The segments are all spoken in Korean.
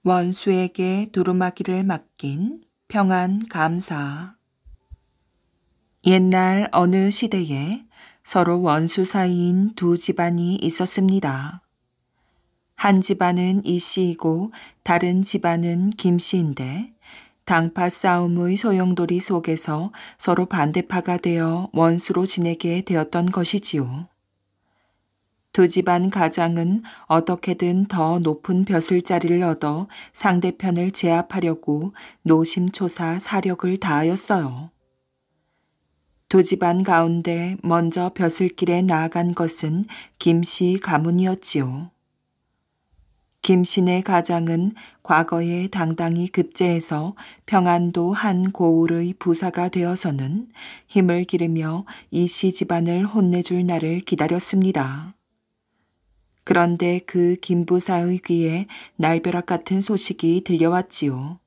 원수에게 두루마기를 맡긴 평안 감사. 옛날 어느 시대에 서로 원수 사이인 두 집안이 있었습니다. 한 집안은 이씨이고 다른 집안은 김씨인데 당파 싸움의 소용돌이 속에서 서로 반대파가 되어 원수로 지내게 되었던 것이지요. 두 집안 가장은 어떻게든 더 높은 벼슬자리를 얻어 상대편을 제압하려고 노심초사 사력을 다하였어요. 두 집안 가운데 먼저 벼슬길에 나아간 것은 김씨 가문이었지요. 김씨네 가장은 과거에 당당히 급제해서 평안도 한 고을의 부사가 되어서는 힘을 기르며 이씨 집안을 혼내줄 날을 기다렸습니다. 그런데 그 김부사의 귀에 날벼락 같은 소식이 들려왔지요.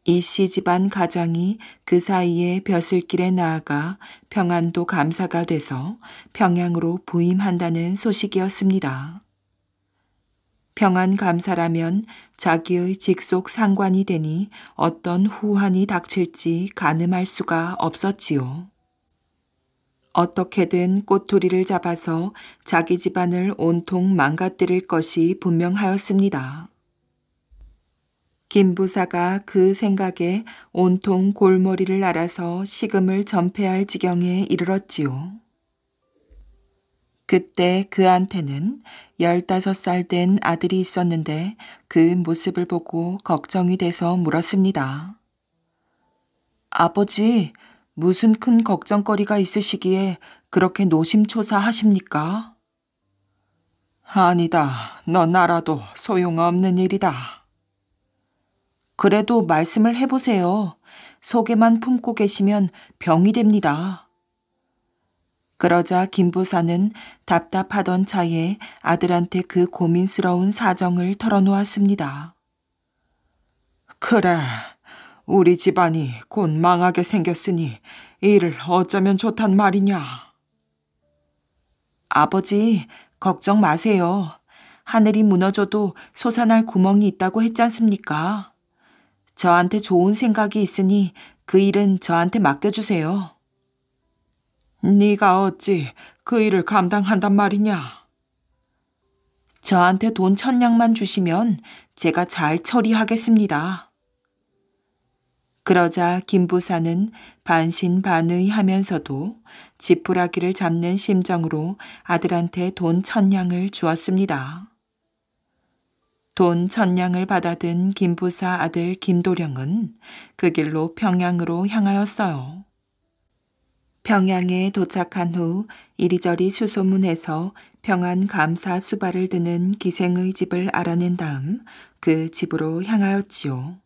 이씨 집안 가장이 그 사이에 벼슬길에 나아가 평안도 감사가 돼서 평양으로 부임한다는 소식이었습니다. 평안 감사라면 자기의 직속 상관이 되니 어떤 후환이 닥칠지 가늠할 수가 없었지요. 어떻게든 꼬투리를 잡아서 자기 집안을 온통 망가뜨릴 것이 분명하였습니다. 김부사가 그 생각에 온통 골머리를 앓아서 식음을 전폐할 지경에 이르렀지요. 그때 그한테는 15살 된 아들이 있었는데 그 모습을 보고 걱정이 돼서 물었습니다. 아버지, 무슨 큰 걱정거리가 있으시기에 그렇게 노심초사하십니까? 아니다. 넌 알아도 소용없는 일이다. 그래도 말씀을 해보세요. 속에만 품고 계시면 병이 됩니다. 그러자 김부사는 답답하던 차에 아들한테 그 고민스러운 사정을 털어놓았습니다. 그래, 우리 집안이 곧 망하게 생겼으니 이를 어쩌면 좋단 말이냐. 아버지, 걱정 마세요. 하늘이 무너져도 솟아날 구멍이 있다고 했지 않습니까? 저한테 좋은 생각이 있으니 그 일은 저한테 맡겨주세요. 네가 어찌 그 일을 감당한단 말이냐? 저한테 돈 1,000냥만 주시면 제가 잘 처리하겠습니다. 그러자 김부사는 반신반의하면서도 지푸라기를 잡는 심정으로 아들한테 돈 1,000냥을 주었습니다. 돈 1,000냥을 받아든 김부사 아들 김도령은 그 길로 평양으로 향하였어요. 평양에 도착한 후 이리저리 수소문해서 평안 감사 수발을 드는 기생의 집을 알아낸 다음 그 집으로 향하였지요.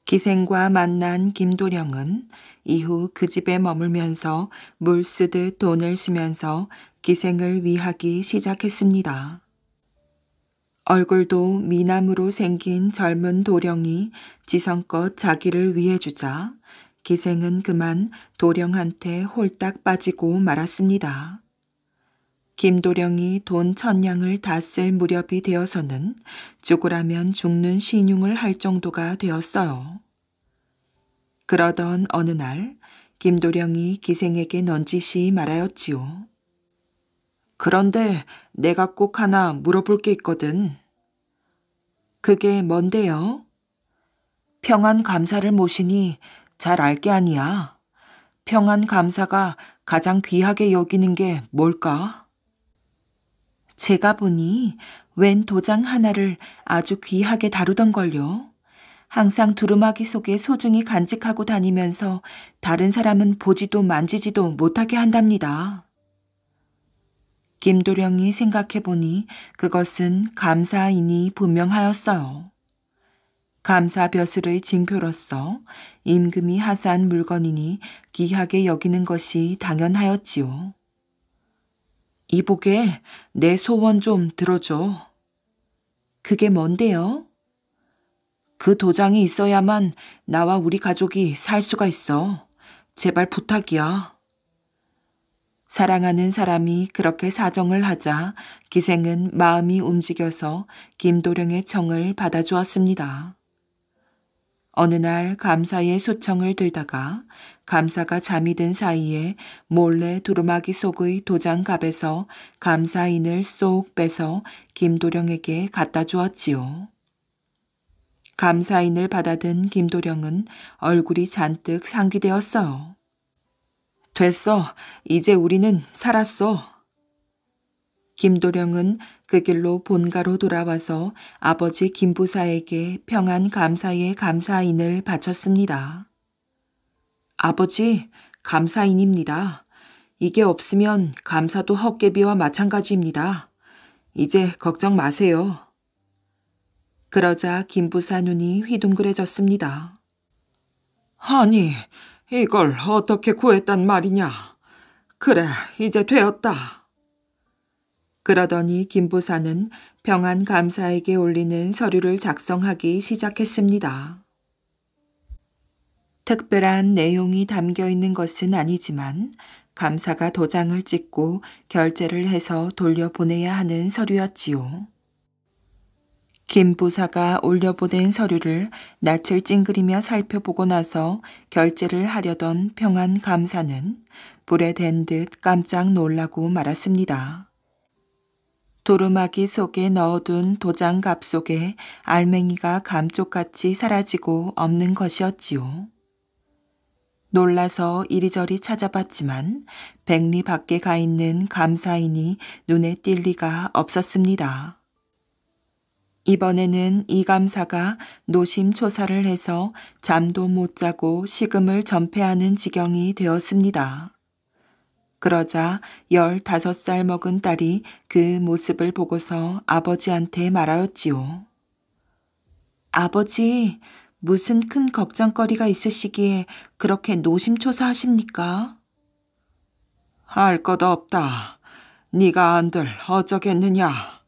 기생과 만난 김도령은 이후 그 집에 머물면서 물 쓰듯 돈을 쓰면서 기생을 위하기 시작했습니다. 얼굴도 미남으로 생긴 젊은 도령이 지성껏 자기를 위해주자 기생은 그만 도령한테 홀딱 빠지고 말았습니다. 김도령이 돈 1,000냥을 다 쓸 무렵이 되어서는 죽으라면 죽는 신용을 할 정도가 되었어요. 그러던 어느 날 김도령이 기생에게 넌지시 말하였지요. 그런데 내가 꼭 하나 물어볼 게 있거든. 그게 뭔데요? 평안 감사를 모시니 잘 알게 아니야. 평안 감사가 가장 귀하게 여기는 게 뭘까? 제가 보니 웬 도장 하나를 아주 귀하게 다루던걸요. 항상 두루마기 속에 소중히 간직하고 다니면서 다른 사람은 보지도 만지지도 못하게 한답니다. 김도령이 생각해보니 그것은 감사인이 분명하였어요. 감사 벼슬의 징표로서 임금이 하사한 물건이니 귀하게 여기는 것이 당연하였지요. 이보게 내 소원 좀 들어줘. 그게 뭔데요? 그 도장이 있어야만 나와 우리 가족이 살 수가 있어. 제발 부탁이야. 사랑하는 사람이 그렇게 사정을 하자 기생은 마음이 움직여서 김도령의 청을 받아주었습니다. 어느 날 감사의 소청을 들다가 감사가 잠이 든 사이에 몰래 두루마기 속의 도장갑에서 감사인을 쏙 빼서 김도령에게 갖다 주었지요. 감사인을 받아든 김도령은 얼굴이 잔뜩 상기되었어요. 됐어. 이제 우리는 살았어. 김도령은 그 길로 본가로 돌아와서 아버지 김부사에게 평안 감사의 감사인을 바쳤습니다. 아버지, 감사인입니다. 이게 없으면 감사도 헛개비와 마찬가지입니다. 이제 걱정 마세요. 그러자 김부사 눈이 휘둥그레졌습니다. 아니, 이걸 어떻게 구했단 말이냐. 그래, 이제 되었다. 그러더니 김부사는 평안 감사에게 올리는 서류를 작성하기 시작했습니다. 특별한 내용이 담겨 있는 것은 아니지만 감사가 도장을 찍고 결제를 해서 돌려보내야 하는 서류였지요. 김부사가 올려보낸 서류를 낯을 찡그리며 살펴보고 나서 결제를 하려던 평안 감사는 불에 댄 듯 깜짝 놀라고 말았습니다. 도루마기 속에 넣어둔 도장갑 속에 알맹이가 감쪽같이 사라지고 없는 것이었지요. 놀라서 이리저리 찾아봤지만 백리 밖에 가 있는 감사인이 눈에 띌 리가 없었습니다. 이번에는 이 감사가 노심초사를 해서 잠도 못 자고 식음을 전폐하는 지경이 되었습니다. 그러자 15살 먹은 딸이 그 모습을 보고서 아버지한테 말하였지요. 아버지, 무슨 큰 걱정거리가 있으시기에 그렇게 노심초사하십니까? 알 것 없다. 네가 안들 어쩌겠느냐.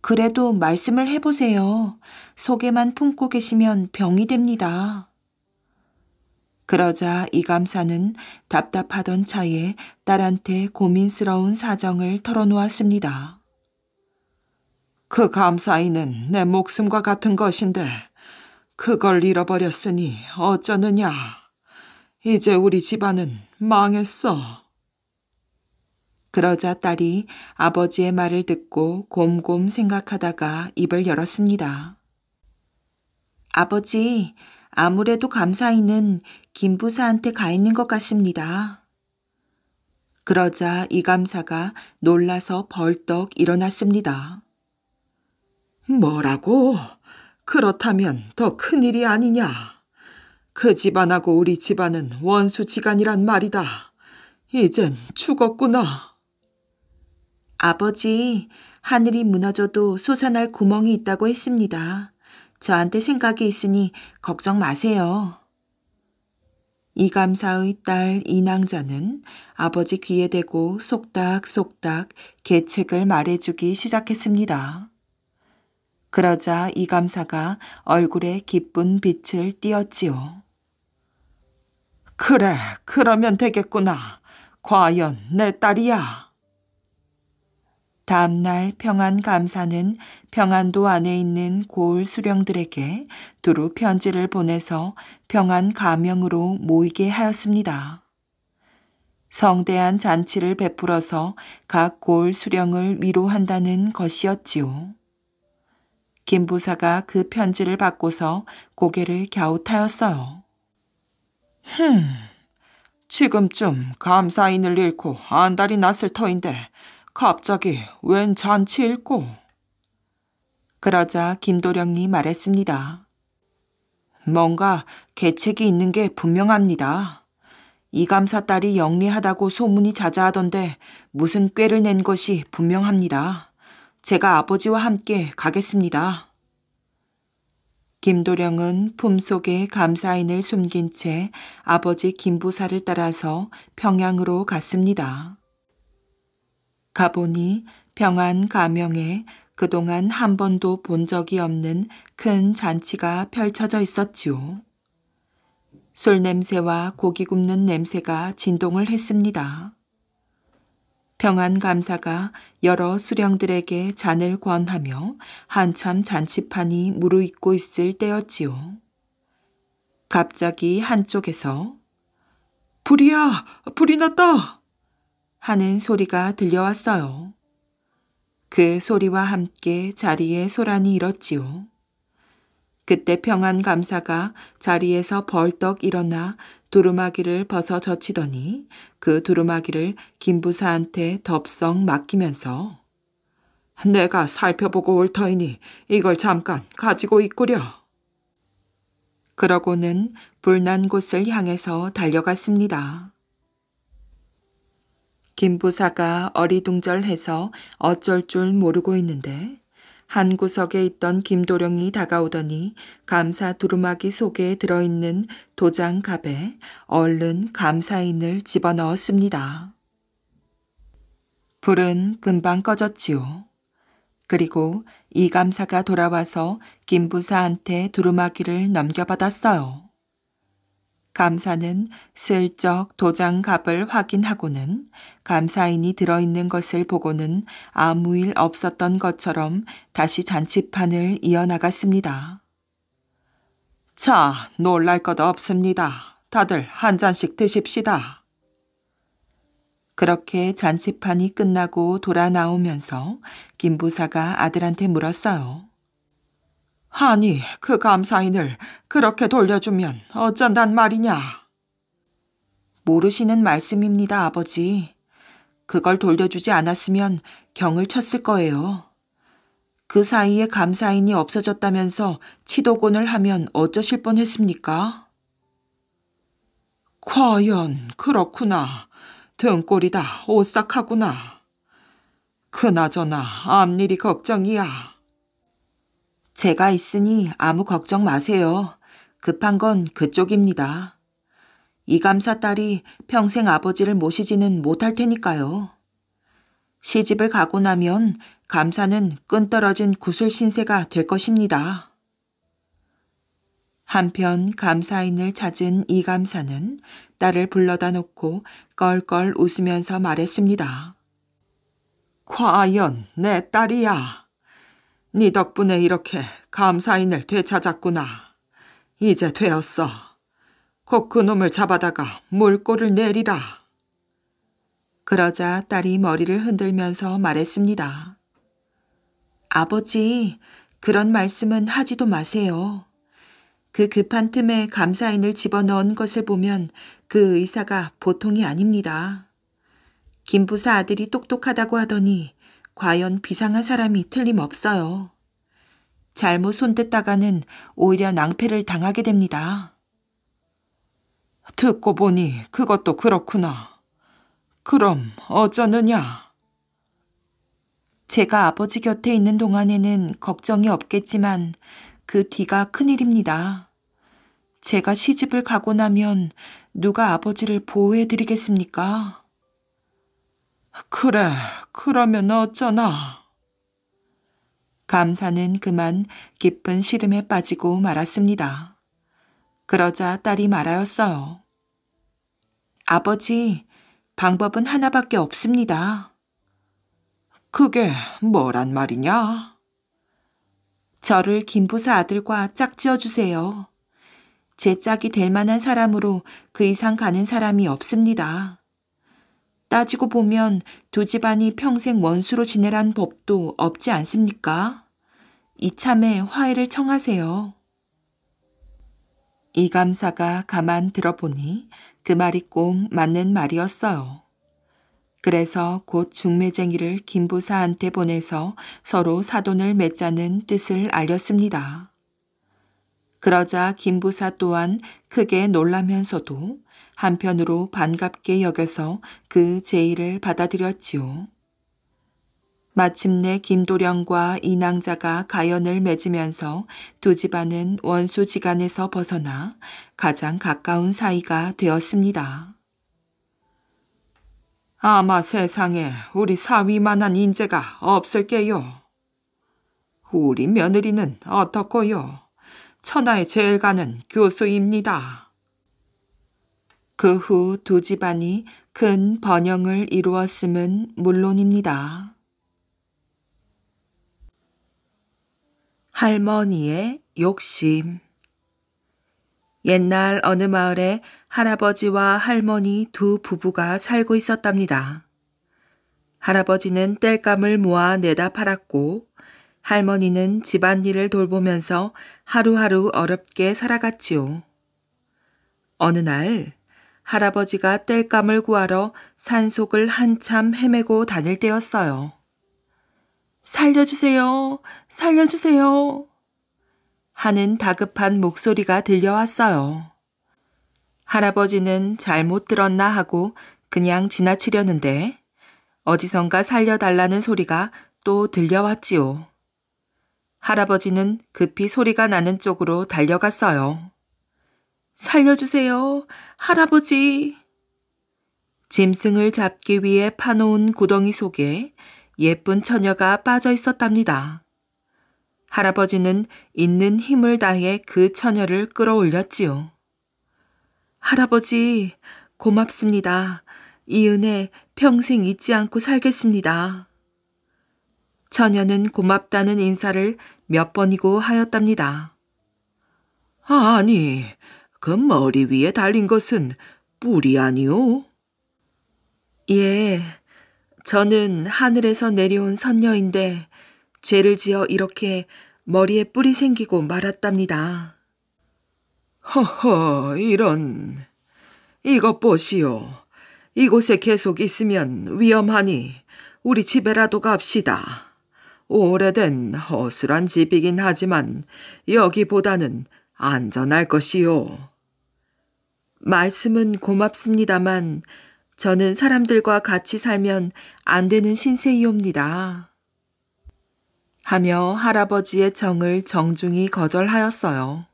그래도 말씀을 해보세요. 속에만 품고 계시면 병이 됩니다. 그러자 이 감사는 답답하던 차에 딸한테 고민스러운 사정을 털어놓았습니다. 그 감사인은 내 목숨과 같은 것인데 그걸 잃어버렸으니 어쩌느냐. 이제 우리 집안은 망했어. 그러자 딸이 아버지의 말을 듣고 곰곰 생각하다가 입을 열었습니다. 아버지, 아무래도 감사인은 김부사한테 가 있는 것 같습니다. 그러자 이 감사가 놀라서 벌떡 일어났습니다. 뭐라고? 그렇다면 더 큰일이 아니냐. 그 집안하고 우리 집안은 원수지간이란 말이다. 이젠 죽었구나. 아버지, 하늘이 무너져도 솟아날 구멍이 있다고 했습니다. 저한테 생각이 있으니 걱정 마세요. 이 감사의 딸 이낭자는 아버지 귀에 대고 속닥속닥 계책을 말해주기 시작했습니다. 그러자 이 감사가 얼굴에 기쁜 빛을 띄었지요. 그래, 그러면 되겠구나. 과연 내 딸이야. 다음날 평안 감사는 평안도 안에 있는 고을 수령들에게 두루 편지를 보내서 평안 가명으로 모이게 하였습니다. 성대한 잔치를 베풀어서 각 고을 수령을 위로한다는 것이었지요. 김부사가 그 편지를 받고서 고개를 갸웃하였어요. 지금쯤 감사인을 잃고 안달이 났을 터인데 갑자기 웬 잔치일꼬? 그러자 김도령이 말했습니다. 뭔가 계책이 있는 게 분명합니다. 이 감사 딸이 영리하다고 소문이 자자하던데 무슨 꾀를 낸 것이 분명합니다. 제가 아버지와 함께 가겠습니다. 김도령은 품속에 감사인을 숨긴 채 아버지 김부사를 따라서 평양으로 갔습니다. 가보니 평안 가명에 그동안 한 번도 본 적이 없는 큰 잔치가 펼쳐져 있었지요. 술 냄새와 고기 굽는 냄새가 진동을 했습니다. 평안감사가 여러 수령들에게 잔을 권하며 한참 잔치판이 무르익고 있을 때였지요. 갑자기 한쪽에서 불이야! 불이 났다! 하는 소리가 들려왔어요. 그 소리와 함께 자리에 소란이 일었지요. 그때 평안감사가 자리에서 벌떡 일어나 두루마기를 벗어 젖히더니 그 두루마기를 김부사한테 덥석 맡기면서 내가 살펴보고 올 터이니 이걸 잠깐 가지고 있구려. 그러고는 불난 곳을 향해서 달려갔습니다. 김부사가 어리둥절해서 어쩔 줄 모르고 있는데 한 구석에 있던 김도령이 다가오더니 감사 두루마기 속에 들어있는 도장갑에 얼른 감사인을 집어넣었습니다. 불은 금방 꺼졌지요. 그리고 이 감사가 돌아와서 김부사한테 두루마기를 넘겨받았어요. 감사는 슬쩍 도장갑을 확인하고는 감사인이 들어있는 것을 보고는 아무 일 없었던 것처럼 다시 잔치판을 이어나갔습니다. 자, 놀랄 것 없습니다. 다들 한 잔씩 드십시다. 그렇게 잔치판이 끝나고 돌아 나오면서 김부사가 아들한테 물었어요. 아니, 그 감사인을 그렇게 돌려주면 어쩐단 말이냐? 모르시는 말씀입니다, 아버지. 그걸 돌려주지 않았으면 경을 쳤을 거예요. 그 사이에 감사인이 없어졌다면서 치도곤을 하면 어쩌실 뻔했습니까? 과연 그렇구나. 등골이다 오싹하구나. 그나저나 앞일이 걱정이야. 제가 있으니 아무 걱정 마세요. 급한 건 그쪽입니다. 이 감사 딸이 평생 아버지를 모시지는 못할 테니까요. 시집을 가고 나면 감사는 끈떨어진 구슬 신세가 될 것입니다. 한편 감사인을 찾은 이 감사는 딸을 불러다 놓고 껄껄 웃으면서 말했습니다. 과연 내 딸이야. 네 덕분에 이렇게 감사인을 되찾았구나. 이제 되었어. 곧 그놈을 잡아다가 물꼬를 내리라. 그러자 딸이 머리를 흔들면서 말했습니다. 아버지, 그런 말씀은 하지도 마세요. 그 급한 틈에 감사인을 집어넣은 것을 보면 그 의사가 보통이 아닙니다. 김부사 아들이 똑똑하다고 하더니 과연 비상한 사람이 틀림없어요. 잘못 손댔다가는 오히려 낭패를 당하게 됩니다. 듣고 보니 그것도 그렇구나. 그럼 어쩌느냐? 제가 아버지 곁에 있는 동안에는 걱정이 없겠지만 그 뒤가 큰일입니다. 제가 시집을 가고 나면 누가 아버지를 보호해드리겠습니까? 그래, 그러면 어쩌나. 감사는 그만 깊은 시름에 빠지고 말았습니다. 그러자 딸이 말하였어요. 아버지, 방법은 하나밖에 없습니다. 그게 뭐란 말이냐? 저를 김부사 아들과 짝지어 주세요. 제 짝이 될 만한 사람으로 그 이상 가는 사람이 없습니다. 따지고 보면 두 집안이 평생 원수로 지내란 법도 없지 않습니까? 이참에 화해를 청하세요. 이 감사가 가만 들어보니 그 말이 꼭 맞는 말이었어요. 그래서 곧 중매쟁이를 김부사한테 보내서 서로 사돈을 맺자는 뜻을 알렸습니다. 그러자 김부사 또한 크게 놀라면서도 한편으로 반갑게 여겨서 그 제의를 받아들였지요. 마침내 김도령과 이낭자가 가연을 맺으면서 두 집안은 원수지간에서 벗어나 가장 가까운 사이가 되었습니다. 아마 세상에 우리 사위만한 인재가 없을게요. 우리 며느리는 어떻고요? 천하의 제일 가는 교수입니다. 그 후 두 집안이 큰 번영을 이루었음은 물론입니다. 할머니의 욕심. 옛날 어느 마을에 할아버지와 할머니 두 부부가 살고 있었답니다. 할아버지는 땔감을 모아 내다 팔았고 할머니는 집안일을 돌보면서 하루하루 어렵게 살아갔지요. 어느 날 할아버지가 땔감을 구하러 산속을 한참 헤매고 다닐 때였어요. 살려주세요, 살려주세요 하는 다급한 목소리가 들려왔어요. 할아버지는 잘못 들었나 하고 그냥 지나치려는데 어디선가 살려달라는 소리가 또 들려왔지요. 할아버지는 급히 소리가 나는 쪽으로 달려갔어요. 살려주세요, 할아버지. 짐승을 잡기 위해 파놓은 구덩이 속에 예쁜 처녀가 빠져 있었답니다. 할아버지는 있는 힘을 다해 그 처녀를 끌어올렸지요. 할아버지, 고맙습니다. 이 은혜 평생 잊지 않고 살겠습니다. 처녀는 고맙다는 인사를 몇 번이고 하였답니다. 아니, 그 머리 위에 달린 것은 뿔이 아니오? 예, 저는 하늘에서 내려온 선녀인데 죄를 지어 이렇게 머리에 뿔이 생기고 말았답니다. 허허, 이런. 이것 보시오. 이곳에 계속 있으면 위험하니 우리 집에라도 갑시다. 오래된 허술한 집이긴 하지만 여기보다는 안전할 것이오. 말씀은 고맙습니다만 저는 사람들과 같이 살면 안 되는 신세이옵니다. 하며 할아버지의 정을 정중히 거절하였어요.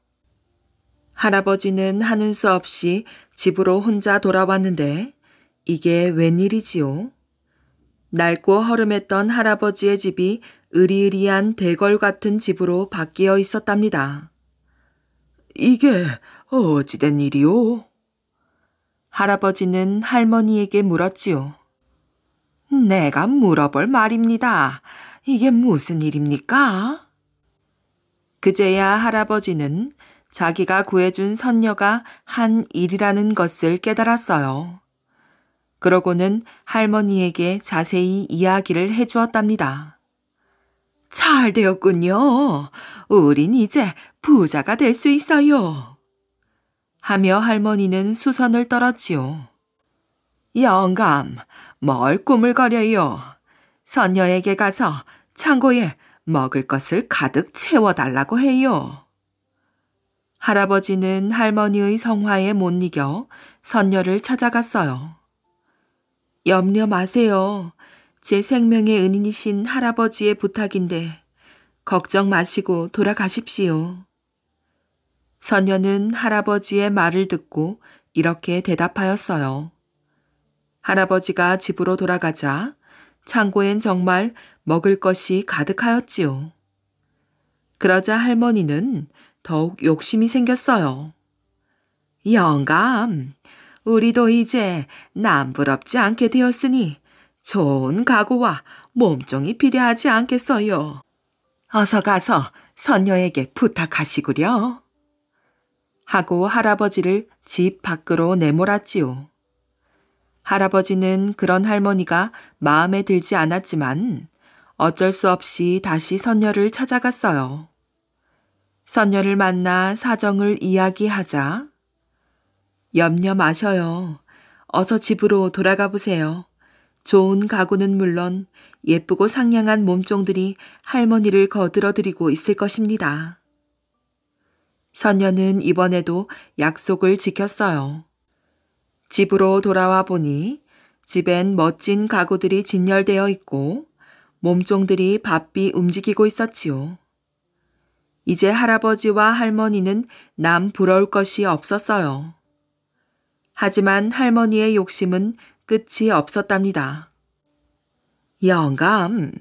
할아버지는 하는 수 없이 집으로 혼자 돌아왔는데 이게 웬일이지요? 낡고 허름했던 할아버지의 집이 으리으리한 대궐 같은 집으로 바뀌어 있었답니다. 이게 어찌된 일이오? 할아버지는 할머니에게 물었지요. 내가 물어볼 말입니다. 이게 무슨 일입니까? 그제야 할아버지는 자기가 구해준 선녀가 한 일이라는 것을 깨달았어요. 그러고는 할머니에게 자세히 이야기를 해주었답니다. 잘 되었군요. 우린 이제 부자가 될 수 있어요. 하며 할머니는 수선을 떨었지요. 영감, 뭘 꾸물거려요. 선녀에게 가서 창고에 먹을 것을 가득 채워달라고 해요. 할아버지는 할머니의 성화에 못 이겨 선녀를 찾아갔어요. 염려 마세요. 제 생명의 은인이신 할아버지의 부탁인데 걱정 마시고 돌아가십시오. 선녀는 할아버지의 말을 듣고 이렇게 대답하였어요. 할아버지가 집으로 돌아가자 창고엔 정말 먹을 것이 가득하였지요. 그러자 할머니는 더욱 욕심이 생겼어요. 영감, 우리도 이제 남부럽지 않게 되었으니 좋은 가구와 몸종이 필요하지 않겠어요. 어서 가서 선녀에게 부탁하시구려. 하고 할아버지를 집 밖으로 내몰았지요. 할아버지는 그런 할머니가 마음에 들지 않았지만 어쩔 수 없이 다시 선녀를 찾아갔어요. 선녀를 만나 사정을 이야기하자 염려 마셔요. 어서 집으로 돌아가 보세요. 좋은 가구는 물론 예쁘고 상냥한 몸종들이 할머니를 거들어드리고 있을 것입니다. 선녀는 이번에도 약속을 지켰어요. 집으로 돌아와 보니 집엔 멋진 가구들이 진열되어 있고 몸종들이 바삐 움직이고 있었지요. 이제 할아버지와 할머니는 남 부러울 것이 없었어요. 하지만 할머니의 욕심은 끝이 없었답니다. 영감,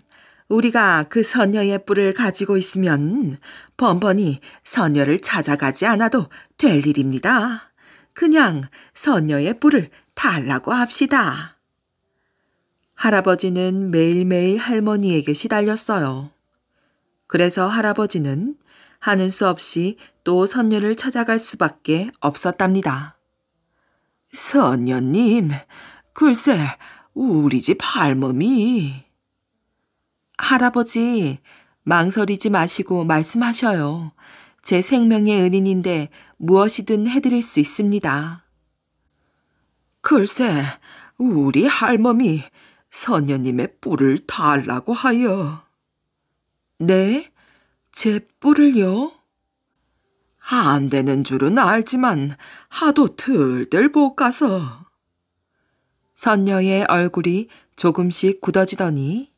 우리가 그 선녀의 뿔을 가지고 있으면 번번이 선녀를 찾아가지 않아도 될 일입니다. 그냥 선녀의 뿔을 달라고 합시다. 할아버지는 매일매일 할머니에게 시달렸어요. 그래서 할아버지는 하는 수 없이 또 선녀를 찾아갈 수밖에 없었답니다. 선녀님, 글쎄 우리 집 할멈이. 할아버지, 망설이지 마시고 말씀하셔요. 제 생명의 은인인데 무엇이든 해드릴 수 있습니다. 글쎄 우리 할멈이 선녀님의 뿔을 달라고 하여. 네? 제 뿔을요? 안 되는 줄은 알지만 하도 들들 볶아서. 선녀의 얼굴이 조금씩 굳어지더니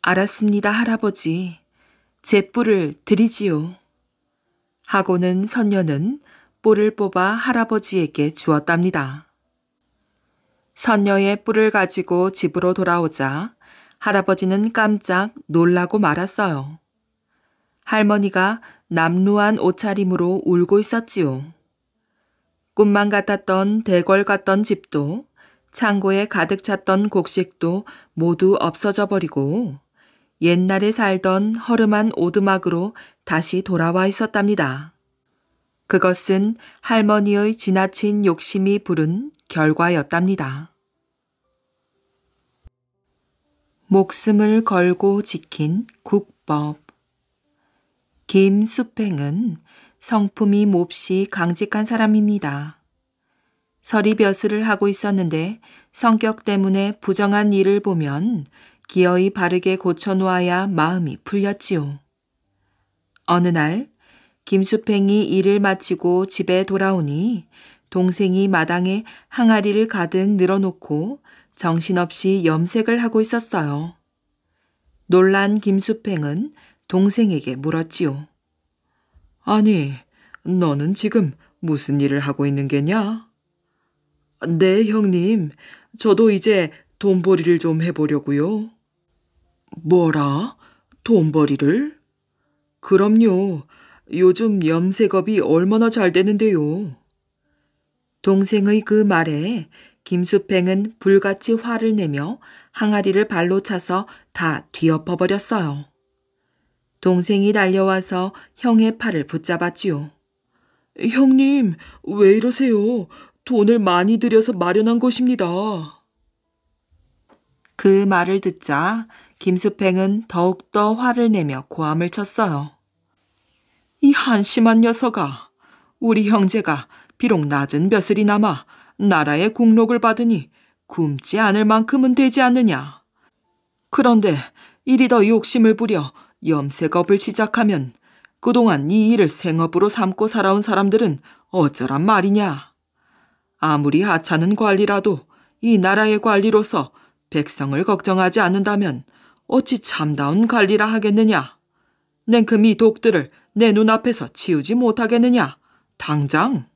알았습니다, 할아버지. 제 뿔을 드리지요. 하고는 선녀는 뿔을 뽑아 할아버지에게 주었답니다. 선녀의 뿔을 가지고 집으로 돌아오자 할아버지는 깜짝 놀라고 말았어요. 할머니가 남루한 옷차림으로 울고 있었지요. 꿈만 같았던 대궐 같던 집도 창고에 가득 찼던 곡식도 모두 없어져 버리고 옛날에 살던 허름한 오두막으로 다시 돌아와 있었답니다. 그것은 할머니의 지나친 욕심이 부른 결과였답니다. 목숨을 걸고 지킨 국법. 김수팽은 성품이 몹시 강직한 사람입니다. 서리벼슬을 하고 있었는데 성격 때문에 부정한 일을 보면 기어이 바르게 고쳐놓아야 마음이 풀렸지요. 어느 날 김수팽이 일을 마치고 집에 돌아오니 동생이 마당에 항아리를 가득 늘어놓고 정신없이 염색을 하고 있었어요. 놀란 김수팽은 동생에게 물었지요. 아니, 너는 지금 무슨 일을 하고 있는 게냐? 네, 형님. 저도 이제 돈벌이를 좀 해보려고요. 뭐라? 돈벌이를? 그럼요. 요즘 염색업이 얼마나 잘 되는데요. 동생의 그 말에 김수팽은 불같이 화를 내며 항아리를 발로 차서 다 뒤엎어버렸어요. 동생이 달려와서 형의 팔을 붙잡았지요. 형님, 왜 이러세요? 돈을 많이 들여서 마련한 것입니다. 그 말을 듣자 김수팽은 더욱더 화를 내며 고함을 쳤어요. 이 한심한 녀석아, 우리 형제가 비록 낮은 벼슬이나마 나라의 국록을 받으니 굶지 않을 만큼은 되지 않느냐. 그런데 이리 더 욕심을 부려 염색업을 시작하면 그동안 이 일을 생업으로 삼고 살아온 사람들은 어쩌란 말이냐. 아무리 하찮은 관리라도 이 나라의 관리로서 백성을 걱정하지 않는다면 어찌 참다운 관리라 하겠느냐. 냉큼 이 독들을 내 눈앞에서 치우지 못하겠느냐. 당장.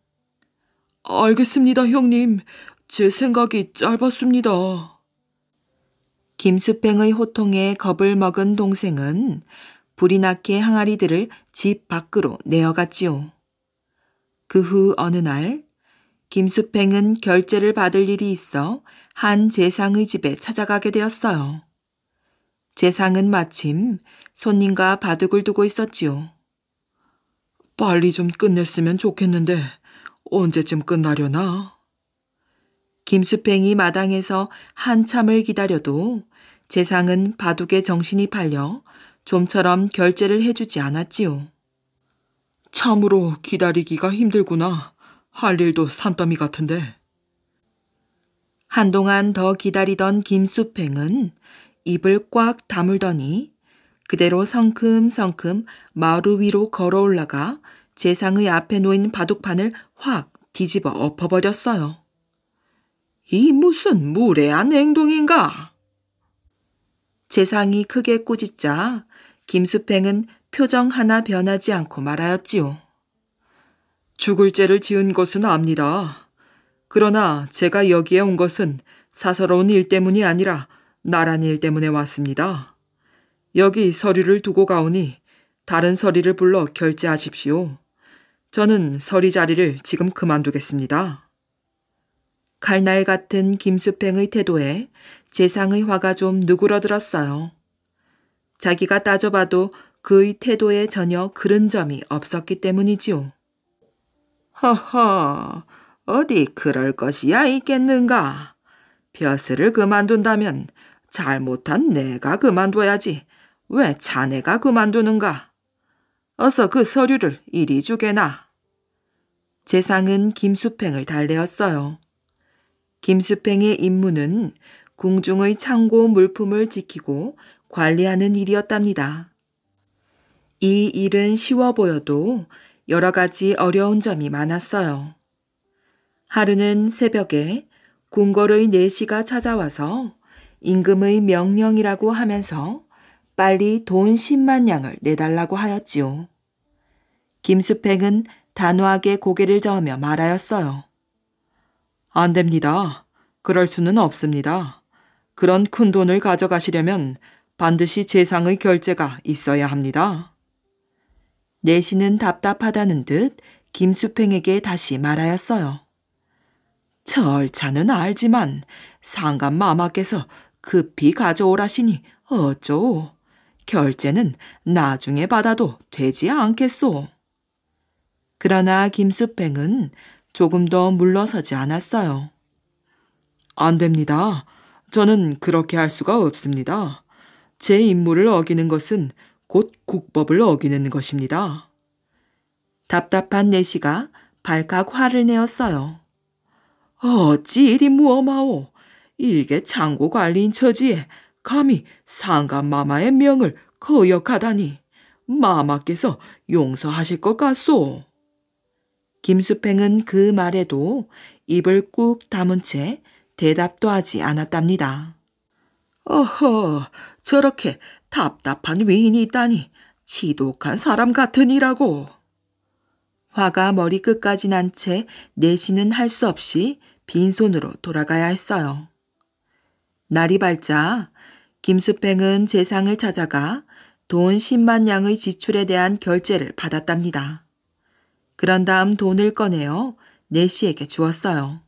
알겠습니다, 형님. 제 생각이 짧았습니다. 김수팽의 호통에 겁을 먹은 동생은 불이 나게 항아리들을 집 밖으로 내어갔지요. 그 후 어느 날 김수팽은 결제를 받을 일이 있어 한 재상의 집에 찾아가게 되었어요. 재상은 마침 손님과 바둑을 두고 있었지요. 빨리 좀 끝냈으면 좋겠는데 언제쯤 끝나려나? 김수팽이 마당에서 한참을 기다려도 재상은 바둑에 정신이 팔려 좀처럼 결제를 해주지 않았지요. 참으로 기다리기가 힘들구나. 할 일도 산더미 같은데. 한동안 더 기다리던 김수팽은 입을 꽉 다물더니 그대로 성큼성큼 마루 위로 걸어 올라가 재상의 앞에 놓인 바둑판을 확 뒤집어 엎어버렸어요. 이 무슨 무례한 행동인가? 재상이 크게 꾸짖자 김수팽은 표정 하나 변하지 않고 말하였지요. 죽을 죄를 지은 것은 압니다. 그러나 제가 여기에 온 것은 사서로운 일 때문이 아니라 나란 일 때문에 왔습니다. 여기 서류를 두고 가오니 다른 서리를 불러 결제하십시오. 저는 서리 자리를 지금 그만두겠습니다. 칼날 같은 김수팽의 태도에 재상의 화가 좀 누그러들었어요. 자기가 따져봐도 그의 태도에 전혀 그런 점이 없었기 때문이지요. 허허, 어디 그럴 것이야 있겠는가. 벼슬을 그만둔다면 잘못한 내가 그만둬야지. 왜 자네가 그만두는가? 어서 그 서류를 이리 주게나. 재상은 김수팽을 달래었어요. 김수팽의 임무는 궁중의 창고 물품을 지키고 관리하는 일이었답니다. 이 일은 쉬워 보여도 여러 가지 어려운 점이 많았어요. 하루는 새벽에 궁궐의 내시가 찾아와서 임금의 명령이라고 하면서 빨리 돈 10만 양을 내달라고 하였지요. 김수팽은 단호하게 고개를 저으며 말하였어요. 안 됩니다. 그럴 수는 없습니다. 그런 큰 돈을 가져가시려면 반드시 재상의 결재가 있어야 합니다. 내시는 답답하다는 듯 김수팽에게 다시 말하였어요. 절차는 알지만 상간 마마께서 급히 가져오라시니 어쩌오. 결제는 나중에 받아도 되지 않겠소. 그러나 김수팽은 조금 더 물러서지 않았어요. 안 됩니다. 저는 그렇게 할 수가 없습니다. 제 임무를 어기는 것은 곧 국법을 어기는 것입니다. 답답한 내시가 발칵 화를 내었어요. 어찌 이리 무엄하오. 일개 창고 관리인 처지에 감히 상간마마의 명을 거역하다니 마마께서 용서하실 것 같소. 김수팽은 그 말에도 입을 꾹 다문 채 대답도 하지 않았답니다. 어허, 저렇게 답답한 위인이 있다니 지독한 사람 같으니라고. 화가 머리끝까지 난 채 내시는 할 수 없이 빈손으로 돌아가야 했어요. 날이 밝자 김수팽은 재상을 찾아가 돈 10만 양의 지출에 대한 결제를 받았답니다. 그런 다음 돈을 꺼내어 내시에게 주었어요.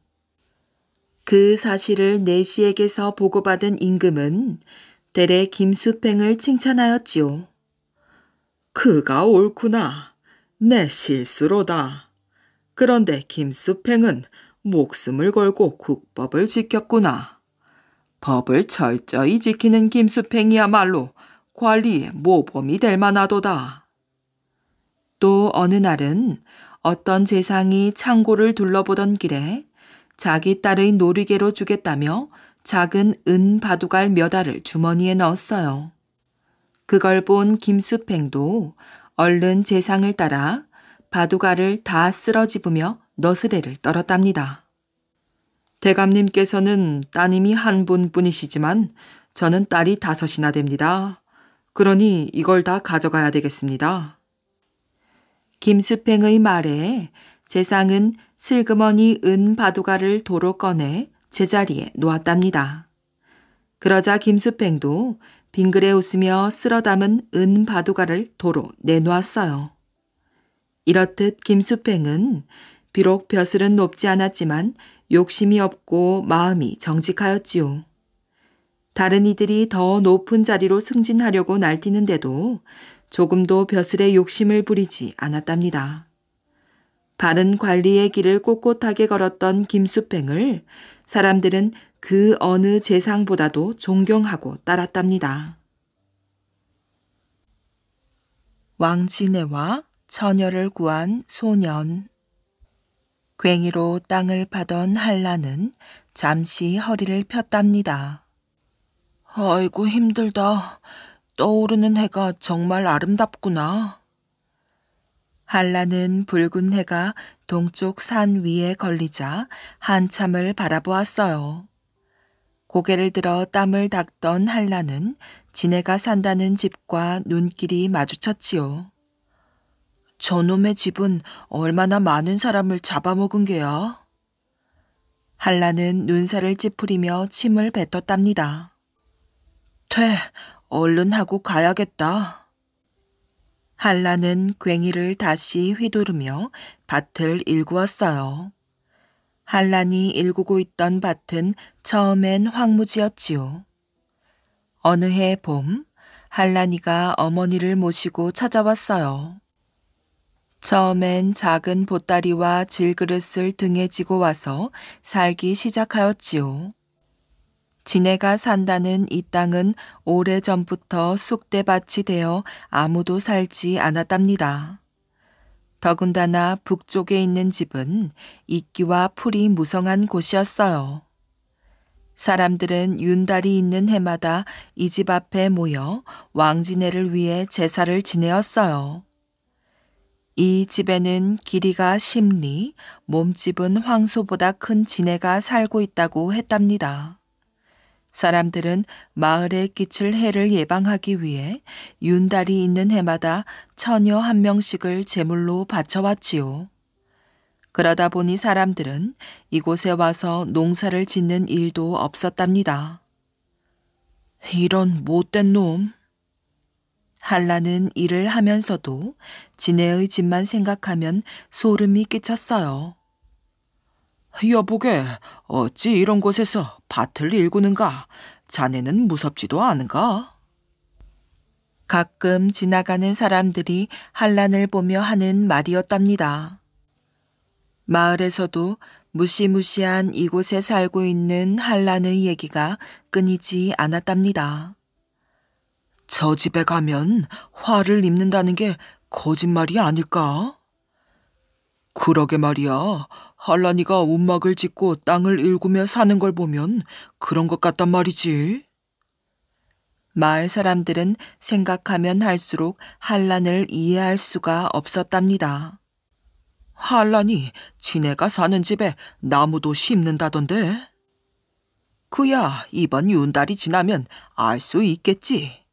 그 사실을 내시에게서 보고받은 임금은 대래 김수팽을 칭찬하였지요. 그가 옳구나. 내 실수로다. 그런데 김수팽은 목숨을 걸고 국법을 지켰구나. 법을 철저히 지키는 김수팽이야말로 관리의 모범이 될 만하도다. 또 어느 날은 어떤 재상이 창고를 둘러보던 길에 자기 딸의 놀이개로 주겠다며 작은 은 바둑알 몇 알을 주머니에 넣었어요. 그걸 본 김수팽도 얼른 재상을 따라 바둑알을 다 쓸어집으며 너스레를 떨었답니다. 대감님께서는 따님이 한 분뿐이시지만 저는 딸이 5이나 됩니다. 그러니 이걸 다 가져가야 되겠습니다. 김수팽의 말에 재상은 슬그머니 은 바둑알을 도로 꺼내 제자리에 놓았답니다. 그러자 김수팽도 빙그레 웃으며 쓸어 담은 은 바둑알을 도로 내놓았어요. 이렇듯 김수팽은 비록 벼슬은 높지 않았지만 욕심이 없고 마음이 정직하였지요. 다른 이들이 더 높은 자리로 승진하려고 날뛰는데도 조금도 벼슬의 욕심을 부리지 않았답니다. 바른 관리의 길을 꼿꼿하게 걸었던 김수팽을 사람들은 그 어느 재상보다도 존경하고 따랐답니다. 왕진애와 처녀를 구한 소년. 괭이로 땅을 파던 한라는 잠시 허리를 폈답니다. 아이고 힘들다. 떠오르는 해가 정말 아름답구나. 한라는 붉은 해가 동쪽 산 위에 걸리자 한참을 바라보았어요. 고개를 들어 땀을 닦던 한라는 지네가 산다는 집과 눈길이 마주쳤지요. 저놈의 집은 얼마나 많은 사람을 잡아먹은 게야? 한라는 눈살을 찌푸리며 침을 뱉었답니다. 돼, 얼른 하고 가야겠다. 한라는 괭이를 다시 휘두르며 밭을 일구었어요. 한란이 일구고 있던 밭은 처음엔 황무지였지요. 어느 해 봄, 한란이가 어머니를 모시고 찾아왔어요. 처음엔 작은 보따리와 질그릇을 등에 지고 와서 살기 시작하였지요. 지네가 산다는 이 땅은 오래전부터 쑥대밭이 되어 아무도 살지 않았답니다. 더군다나 북쪽에 있는 집은 이끼와 풀이 무성한 곳이었어요. 사람들은 윤달이 있는 해마다 이 집 앞에 모여 왕지네를 위해 제사를 지내었어요. 이 집에는 길이가 10리, 몸집은 황소보다 큰 지네가 살고 있다고 했답니다. 사람들은 마을에 끼칠 해를 예방하기 위해 윤달이 있는 해마다 처녀 한 명씩을 제물로 바쳐왔지요. 그러다 보니 사람들은 이곳에 와서 농사를 짓는 일도 없었답니다. 이런 못된 놈. 한란은 일을 하면서도 지네의 집만 생각하면 소름이 끼쳤어요. 여보게, 어찌 이런 곳에서 밭을 일구는가? 자네는 무섭지도 않은가? 가끔 지나가는 사람들이 한란을 보며 하는 말이었답니다. 마을에서도 무시무시한 이곳에 살고 있는 한란의 얘기가 끊이지 않았답니다. 저 집에 가면 화를 입는다는 게 거짓말이 아닐까? 그러게 말이야. 한란이가 움막을 짓고 땅을 일구며 사는 걸 보면 그런 것 같단 말이지. 마을 사람들은 생각하면 할수록 한란을 이해할 수가 없었답니다. 한란이 지네가 사는 집에 나무도 심는다던데. 그야 이번 윤달이 지나면 알 수 있겠지.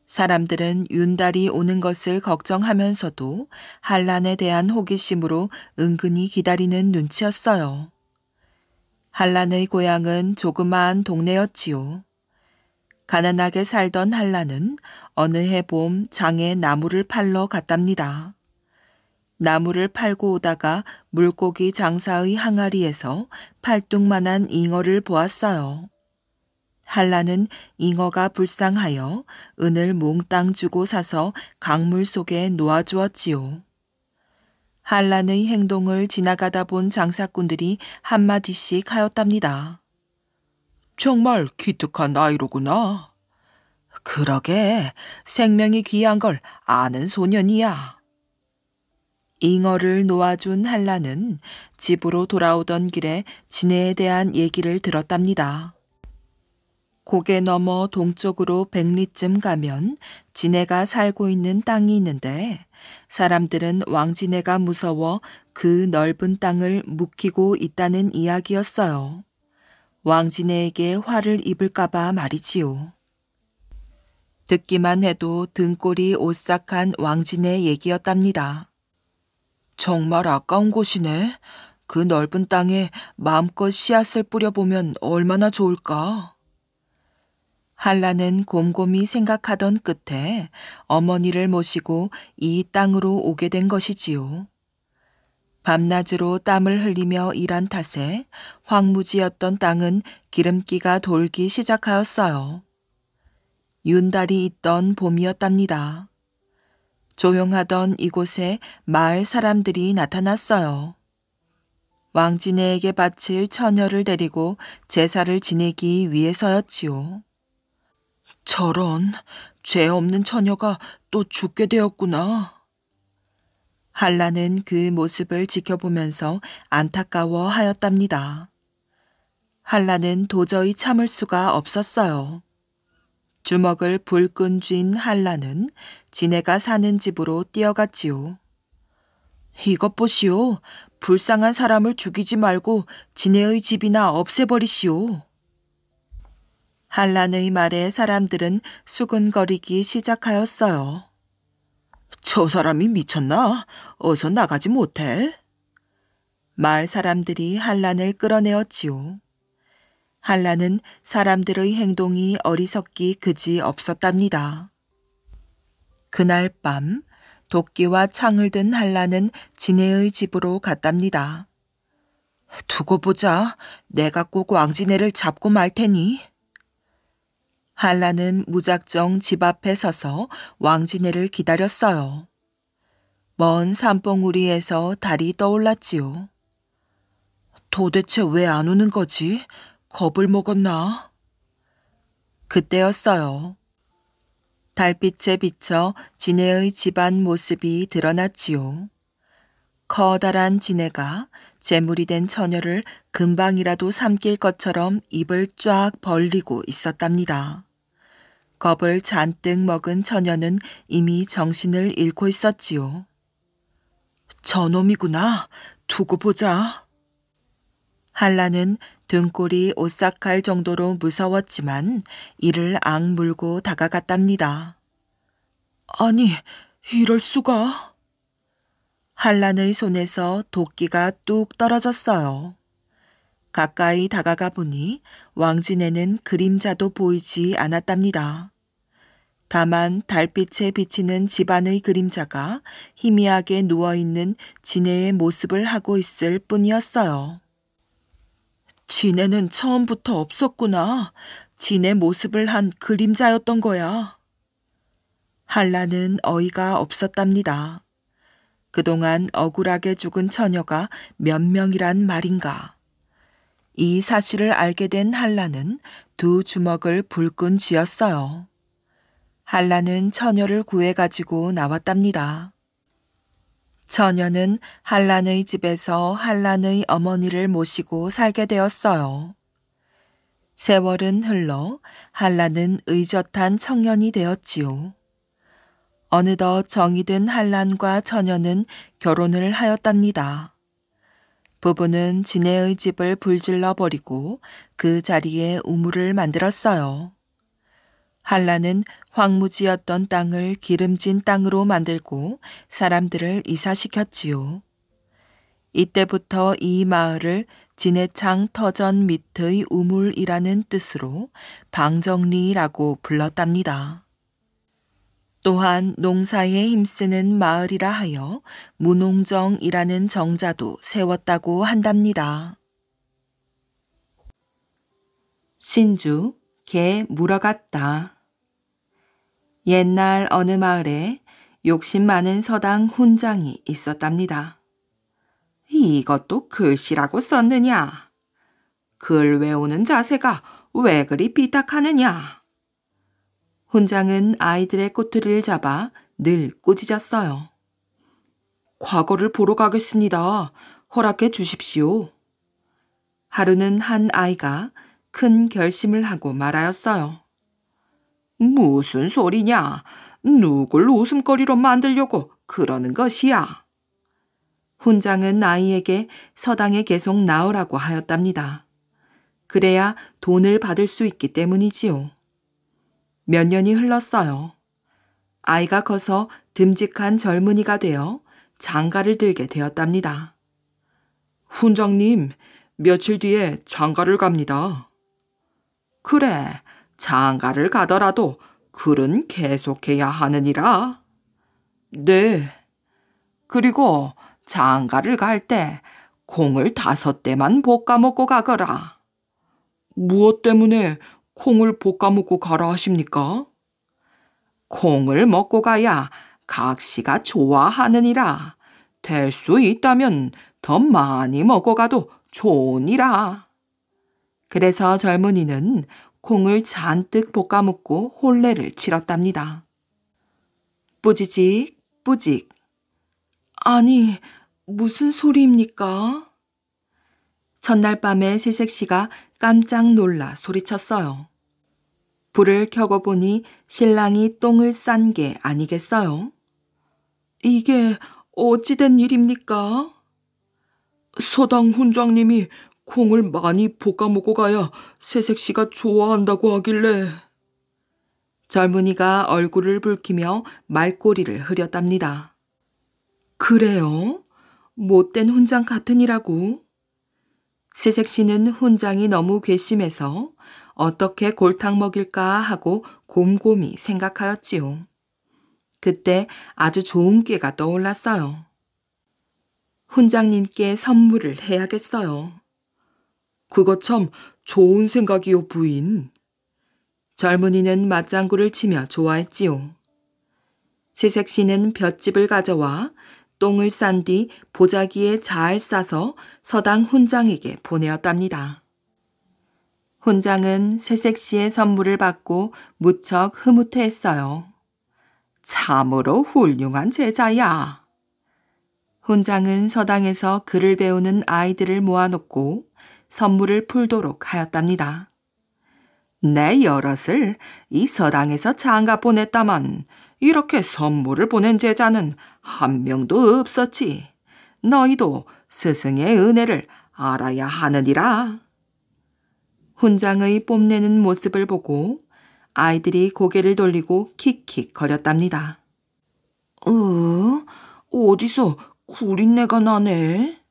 사람들은 윤달이 오는 것을 걱정하면서도 한란에 대한 호기심으로 은근히 기다리는 눈치였어요. 한란의 고향은 조그마한 동네였지요. 가난하게 살던 한란은 어느 해 봄 장에 나무를 팔러 갔답니다. 나무를 팔고 오다가 물고기 장사의 항아리에서 팔뚝만한 잉어를 보았어요. 한란은 잉어가 불쌍하여 은을 몽땅 주고 사서 강물 속에 놓아주었지요. 한란의 행동을 지나가다 본 장사꾼들이 한마디씩 하였답니다. 정말 기특한 아이로구나. 그러게, 생명이 귀한 걸 아는 소년이야. 잉어를 놓아준 한란은 집으로 돌아오던 길에 지네에 대한 얘기를 들었답니다. 고개 넘어 동쪽으로 100리쯤 가면 지네가 살고 있는 땅이 있는데 사람들은 왕지네가 무서워 그 넓은 땅을 묵히고 있다는 이야기였어요. 왕지네에게 화를 입을까봐 말이지요. 듣기만 해도 등골이 오싹한 왕지네 얘기였답니다. 정말 아까운 곳이네. 그 넓은 땅에 마음껏 씨앗을 뿌려보면 얼마나 좋을까. 한란은 곰곰이 생각하던 끝에 어머니를 모시고 이 땅으로 오게 된 것이지요. 밤낮으로 땀을 흘리며 일한 탓에 황무지였던 땅은 기름기가 돌기 시작하였어요. 윤달이 있던 봄이었답니다. 조용하던 이곳에 마을 사람들이 나타났어요. 왕지네에게 바칠 처녀를 데리고 제사를 지내기 위해서였지요. 저런, 죄 없는 처녀가 또 죽게 되었구나. 한란은 그 모습을 지켜보면서 안타까워 하였답니다. 한란은 도저히 참을 수가 없었어요. 주먹을 불끈 쥔 한란은 지네가 사는 집으로 뛰어갔지요. 이것 보시오. 불쌍한 사람을 죽이지 말고 지네의 집이나 없애버리시오. 한란의 말에 사람들은 수근거리기 시작하였어요. 저 사람이 미쳤나? 어서 나가지 못해? 마을 사람들이 한란을 끌어내었지요. 한란은 사람들의 행동이 어리석기 그지 없었답니다. 그날 밤 도끼와 창을 든 한란은 지네의 집으로 갔답니다. 두고 보자. 내가 꼭 왕진애를 잡고 말 테니. 한라는 무작정 집 앞에 서서 왕진애를 기다렸어요. 먼 산봉우리에서 달이 떠올랐지요. 도대체 왜 안 오는 거지? 겁을 먹었나? 그때였어요. 달빛에 비쳐 진애의 집안 모습이 드러났지요. 커다란 진애가 재물이 된 처녀를 금방이라도 삼킬 것처럼 입을 쫙 벌리고 있었답니다. 겁을 잔뜩 먹은 처녀는 이미 정신을 잃고 있었지요. 저놈이구나. 두고 보자. 한라는 등골이 오싹할 정도로 무서웠지만 이를 악물고 다가갔답니다. 아니, 이럴 수가. 한란의 손에서 도끼가 뚝 떨어졌어요. 가까이 다가가 보니 왕진에는 그림자도 보이지 않았답니다. 다만 달빛에 비치는 집안의 그림자가 희미하게 누워있는 진애의 모습을 하고 있을 뿐이었어요. 진애는 처음부터 없었구나. 진애 모습을 한 그림자였던 거야. 한라는 어이가 없었답니다. 그동안 억울하게 죽은 처녀가 몇 명이란 말인가. 이 사실을 알게 된 한라는 두 주먹을 불끈 쥐었어요. 한라는 처녀를 구해가지고 나왔답니다. 처녀는 한란의 집에서 한란의 어머니를 모시고 살게 되었어요. 세월은 흘러 한란은 의젓한 청년이 되었지요. 어느덧 정이 든 한란과 처녀는 결혼을 하였답니다. 부부는 진애의 집을 불질러 버리고 그 자리에 우물을 만들었어요. 한라는 황무지였던 땅을 기름진 땅으로 만들고 사람들을 이사시켰지요. 이때부터 이 마을을 진해창 터전 밑의 우물이라는 뜻으로 방정리라고 불렀답니다. 또한 농사에 힘쓰는 마을이라 하여 무농정이라는 정자도 세웠다고 한답니다. 신주, 개 물어갔다. 옛날 어느 마을에 욕심 많은 서당 훈장이 있었답니다. 이것도 글씨라고 썼느냐? 글 외우는 자세가 왜 그리 삐딱하느냐? 훈장은 아이들의 꼬투리를 잡아 늘 꾸짖었어요. 과거를 보러 가겠습니다. 허락해 주십시오. 하루는 한 아이가 큰 결심을 하고 말하였어요. 무슨 소리냐? 누굴 웃음거리로 만들려고 그러는 것이야. 훈장은 아이에게 서당에 계속 나오라고 하였답니다. 그래야 돈을 받을 수 있기 때문이지요. 몇 년이 흘렀어요. 아이가 커서 듬직한 젊은이가 되어 장가를 들게 되었답니다. 훈장님, 며칠 뒤에 장가를 갑니다. 그래, 장가를 가더라도 글은 계속해야 하느니라. 네. 그리고 장가를 갈 때 콩을 5대만 볶아 먹고 가거라. 무엇 때문에 콩을 볶아 먹고 가라 하십니까? 콩을 먹고 가야 각시가 좋아하느니라. 될 수 있다면 더 많이 먹어가도 좋으니라. 그래서 젊은이는 콩을 잔뜩 볶아 먹고 혼례를 치렀답니다. 뿌지직 뿌직. 아니, 무슨 소리입니까? 첫날 밤에 새색시가 깜짝 놀라 소리쳤어요. 불을 켜고 보니 신랑이 똥을 싼 게 아니겠어요? 이게 어찌된 일입니까? 서당 훈장님이 콩을 많이 볶아 먹고 가야 새색시가 좋아한다고 하길래. 젊은이가 얼굴을 붉히며 말꼬리를 흐렸답니다. 그래요? 못된 훈장 같으니라고. 새색시는 훈장이 너무 괘씸해서 어떻게 골탕 먹일까 하고 곰곰이 생각하였지요. 그때 아주 좋은 꾀가 떠올랐어요. 훈장님께 선물을 해야겠어요. 그거 참 좋은 생각이요, 부인. 젊은이는 맞장구를 치며 좋아했지요. 새색 씨는 볏짚을 가져와 똥을 싼 뒤 보자기에 잘 싸서 서당 훈장에게 보내었답니다. 훈장은 새색 씨의 선물을 받고 무척 흐뭇해했어요. 참으로 훌륭한 제자야. 훈장은 서당에서 글을 배우는 아이들을 모아놓고 선물을 풀도록 하였답니다. 내 여럿을 이 서당에서 장가 보냈다만 이렇게 선물을 보낸 제자는 한 명도 없었지. 너희도 스승의 은혜를 알아야 하느니라. 훈장의 뽐내는 모습을 보고 아이들이 고개를 돌리고 킥킥거렸답니다. 어디서 구린내가 나네?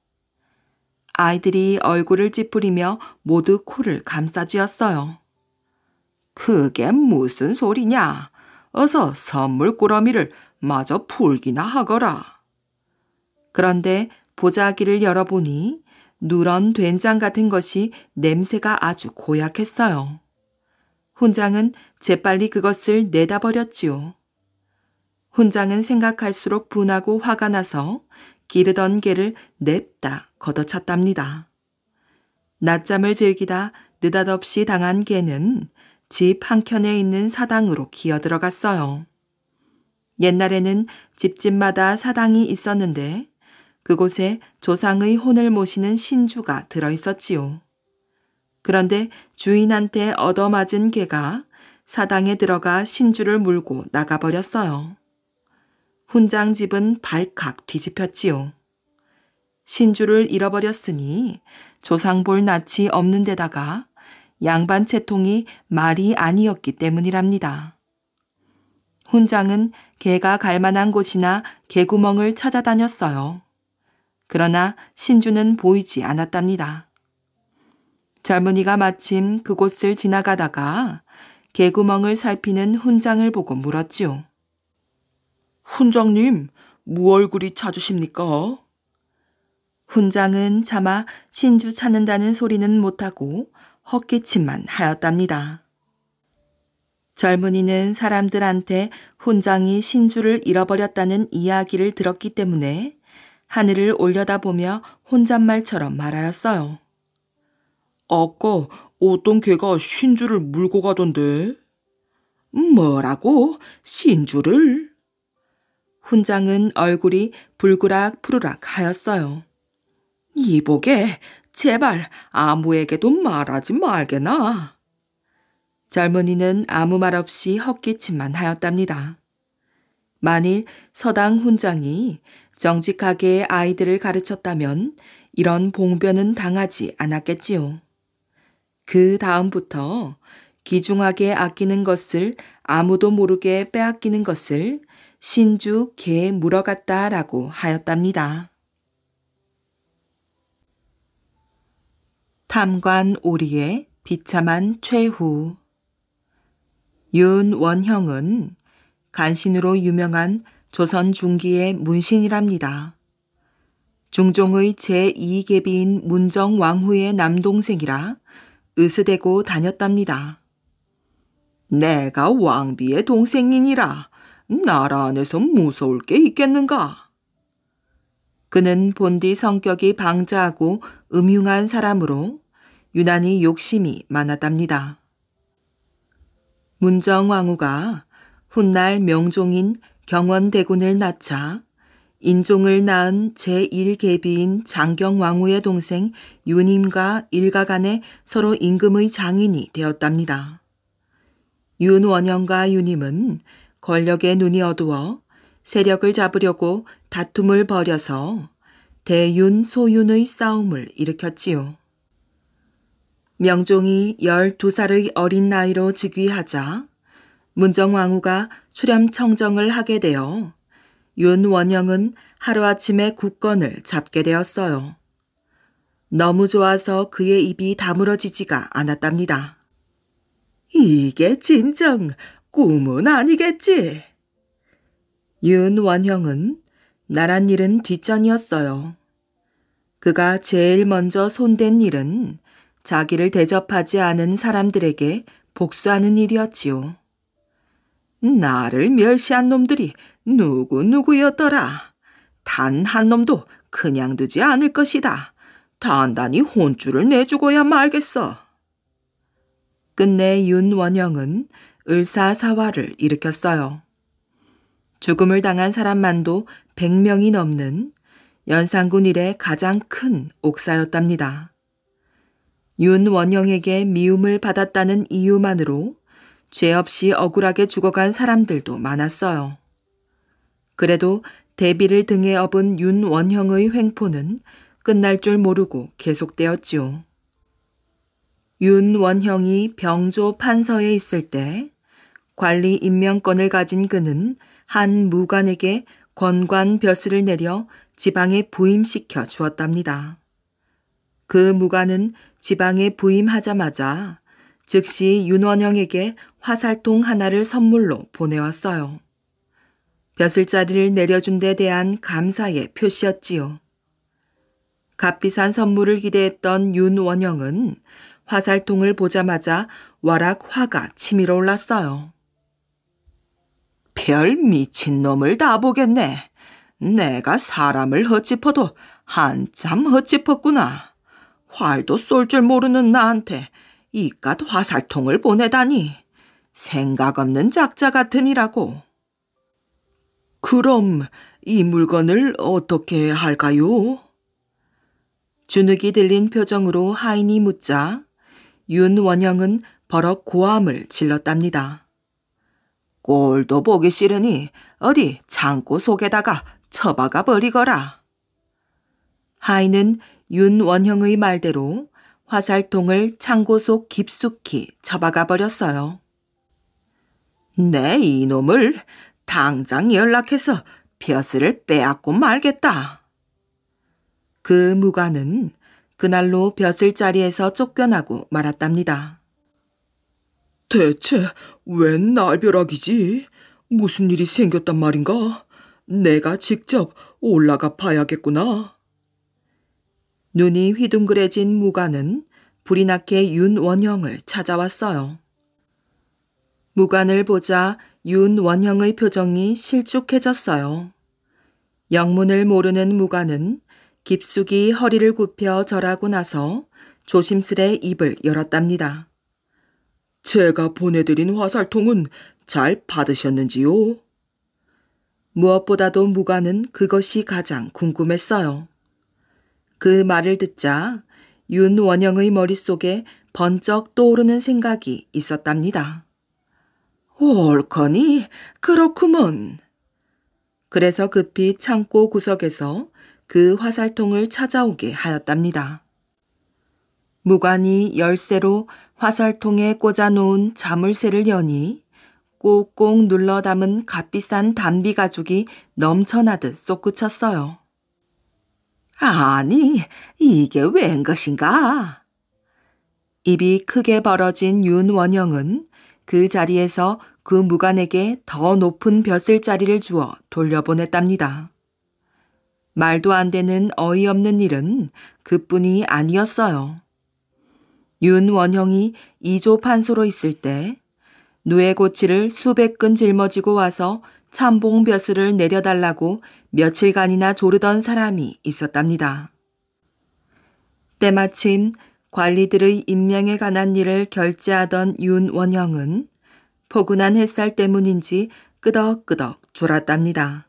아이들이 얼굴을 찌푸리며 모두 코를 감싸쥐었어요. 그게 무슨 소리냐? 어서 선물 꾸러미를 마저 풀기나 하거라. 그런데 보자기를 열어보니 누런 된장 같은 것이 냄새가 아주 고약했어요. 훈장은 재빨리 그것을 내다버렸지요. 훈장은 생각할수록 분하고 화가 나서 기르던 개를 냅다 걷어찼답니다. 낮잠을 즐기다 느닷없이 당한 개는 집 한켠에 있는 사당으로 기어들어갔어요. 옛날에는 집집마다 사당이 있었는데 그곳에 조상의 혼을 모시는 신주가 들어있었지요. 그런데 주인한테 얻어맞은 개가 사당에 들어가 신주를 물고 나가버렸어요. 훈장 집은 발칵 뒤집혔지요. 신주를 잃어버렸으니 조상 볼 낯이 없는 데다가 양반 채통이 말이 아니었기 때문이랍니다. 훈장은 개가 갈 만한 곳이나 개구멍을 찾아다녔어요. 그러나 신주는 보이지 않았답니다. 젊은이가 마침 그곳을 지나가다가 개구멍을 살피는 훈장을 보고 물었지요. 훈장님, 무얼그리 찾으십니까? 훈장은 차마 신주 찾는다는 소리는 못하고 헛기침만 하였답니다. 젊은이는 사람들한테 훈장이 신주를 잃어버렸다는 이야기를 들었기 때문에 하늘을 올려다보며 혼잣말처럼 말하였어요. 아까 어떤 개가 신주를 물고 가던데. 뭐라고? 신주를? 훈장은 얼굴이 불그락 푸르락 하였어요. 이보게, 제발 아무에게도 말하지 말게나. 젊은이는 아무 말 없이 헛기침만 하였답니다. 만일 서당 훈장이 정직하게 아이들을 가르쳤다면 이런 봉변은 당하지 않았겠지요. 그 다음부터 귀중하게 아끼는 것을 아무도 모르게 빼앗기는 것을 신주 개에 물어갔다라고 하였답니다. 탐관 오리의 비참한 최후. 윤원형은 간신으로 유명한 조선 중기의 문신이랍니다. 중종의 제2계비인 문정왕후의 남동생이라 으스대고 다녔답니다. 내가 왕비의 동생이니라 나라 안에서 무서울 게 있겠는가? 그는 본디 성격이 방자하고 음흉한 사람으로 유난히 욕심이 많았답니다. 문정왕후가 훗날 명종인 경원대군을 낳자 인종을 낳은 제1계비인 장경왕후의 동생 윤임과 일가 간에 서로 임금의 장인이 되었답니다. 윤원영과 윤임은 권력에 눈이 어두워 세력을 잡으려고 다툼을 벌여서 대윤, 소윤의 싸움을 일으켰지요. 명종이 12살의 어린 나이로 즉위하자 문정왕후가 수렴청정을 하게 되어 윤원영은 하루아침에 국건을 잡게 되었어요. 너무 좋아서 그의 입이 다물어지지가 않았답니다. 이게 진정 꿈은 아니겠지? 윤원형은 나란 일은 뒷전이었어요. 그가 제일 먼저 손댄 일은 자기를 대접하지 않은 사람들에게 복수하는 일이었지요. 나를 멸시한 놈들이 누구누구였더라. 단 한 놈도 그냥 두지 않을 것이다. 단단히 혼쭐을 내주고야 말겠어. 끝내 윤원영은 을사사화를 일으켰어요. 죽음을 당한 사람만도 100명이 넘는 연산군 이래 가장 큰 옥사였답니다. 윤원영에게 미움을 받았다는 이유만으로 죄 없이 억울하게 죽어간 사람들도 많았어요. 그래도 대비를 등에 업은 윤원형의 횡포는 끝날 줄 모르고 계속되었지요. 윤원형이 병조 판서에 있을 때 관리 임명권을 가진 그는 한 무관에게 권관 벼슬을 내려 지방에 부임시켜 주었답니다. 그 무관은 지방에 부임하자마자 즉시 윤원형에게 화살통 하나를 선물로 보내왔어요. 벼슬자리를 내려준 데 대한 감사의 표시였지요. 값비싼 선물을 기대했던 윤원형은 화살통을 보자마자 와락 화가 치밀어 올랐어요. 별 미친놈을 다 보겠네. 내가 사람을 헛짚어도 한참 헛짚었구나. 활도 쏠 줄 모르는 나한테 이깟 화살통을 보내다니. 생각 없는 작자 같으니라고. 그럼 이 물건을 어떻게 할까요? 주눅이 들린 표정으로 하인이 묻자 윤원영은 버럭 고함을 질렀답니다. 꼴도 보기 싫으니 어디 창고 속에다가 처박아 버리거라. 하인은 윤원형의 말대로 화살통을 창고 속 깊숙이 처박아 버렸어요. 내 이놈을 당장 연락해서 벼슬을 빼앗고 말겠다. 그 무관은 그날로 벼슬자리에서 쫓겨나고 말았답니다. 대체 웬 날벼락이지? 무슨 일이 생겼단 말인가? 내가 직접 올라가 봐야겠구나. 눈이 휘둥그레진 무관은 불이 나게 윤원형을 찾아왔어요. 무관을 보자 윤원형의 표정이 실쭉해졌어요. 영문을 모르는 무관은 깊숙이 허리를 굽혀 절하고 나서 조심스레 입을 열었답니다. 제가 보내드린 화살통은 잘 받으셨는지요? 무엇보다도 무관은 그것이 가장 궁금했어요. 그 말을 듣자 윤원영의 머릿속에 번쩍 떠오르는 생각이 있었답니다. 옳거니 그렇구먼. 그래서 급히 창고 구석에서 그 화살통을 찾아오게 하였답니다. 무관이 열쇠로 화살통에 꽂아놓은 자물쇠를 여니 꼭꼭 눌러 담은 값비싼 담비 가죽이 넘쳐나듯 솟구쳤어요. 아니, 이게 웬 것인가? 입이 크게 벌어진 윤원영은 그 자리에서 그 무관에게 더 높은 벼슬자리를 주어 돌려보냈답니다. 말도 안 되는 어이없는 일은 그뿐이 아니었어요. 윤원형이 2조 판소로 있을 때 누에고치를 수백 근 짊어지고 와서 참봉 벼슬을 내려달라고 며칠간이나 조르던 사람이 있었답니다. 때마침 관리들의 임명에 관한 일을 결제하던 윤원형은 포근한 햇살 때문인지 끄덕끄덕 졸았답니다.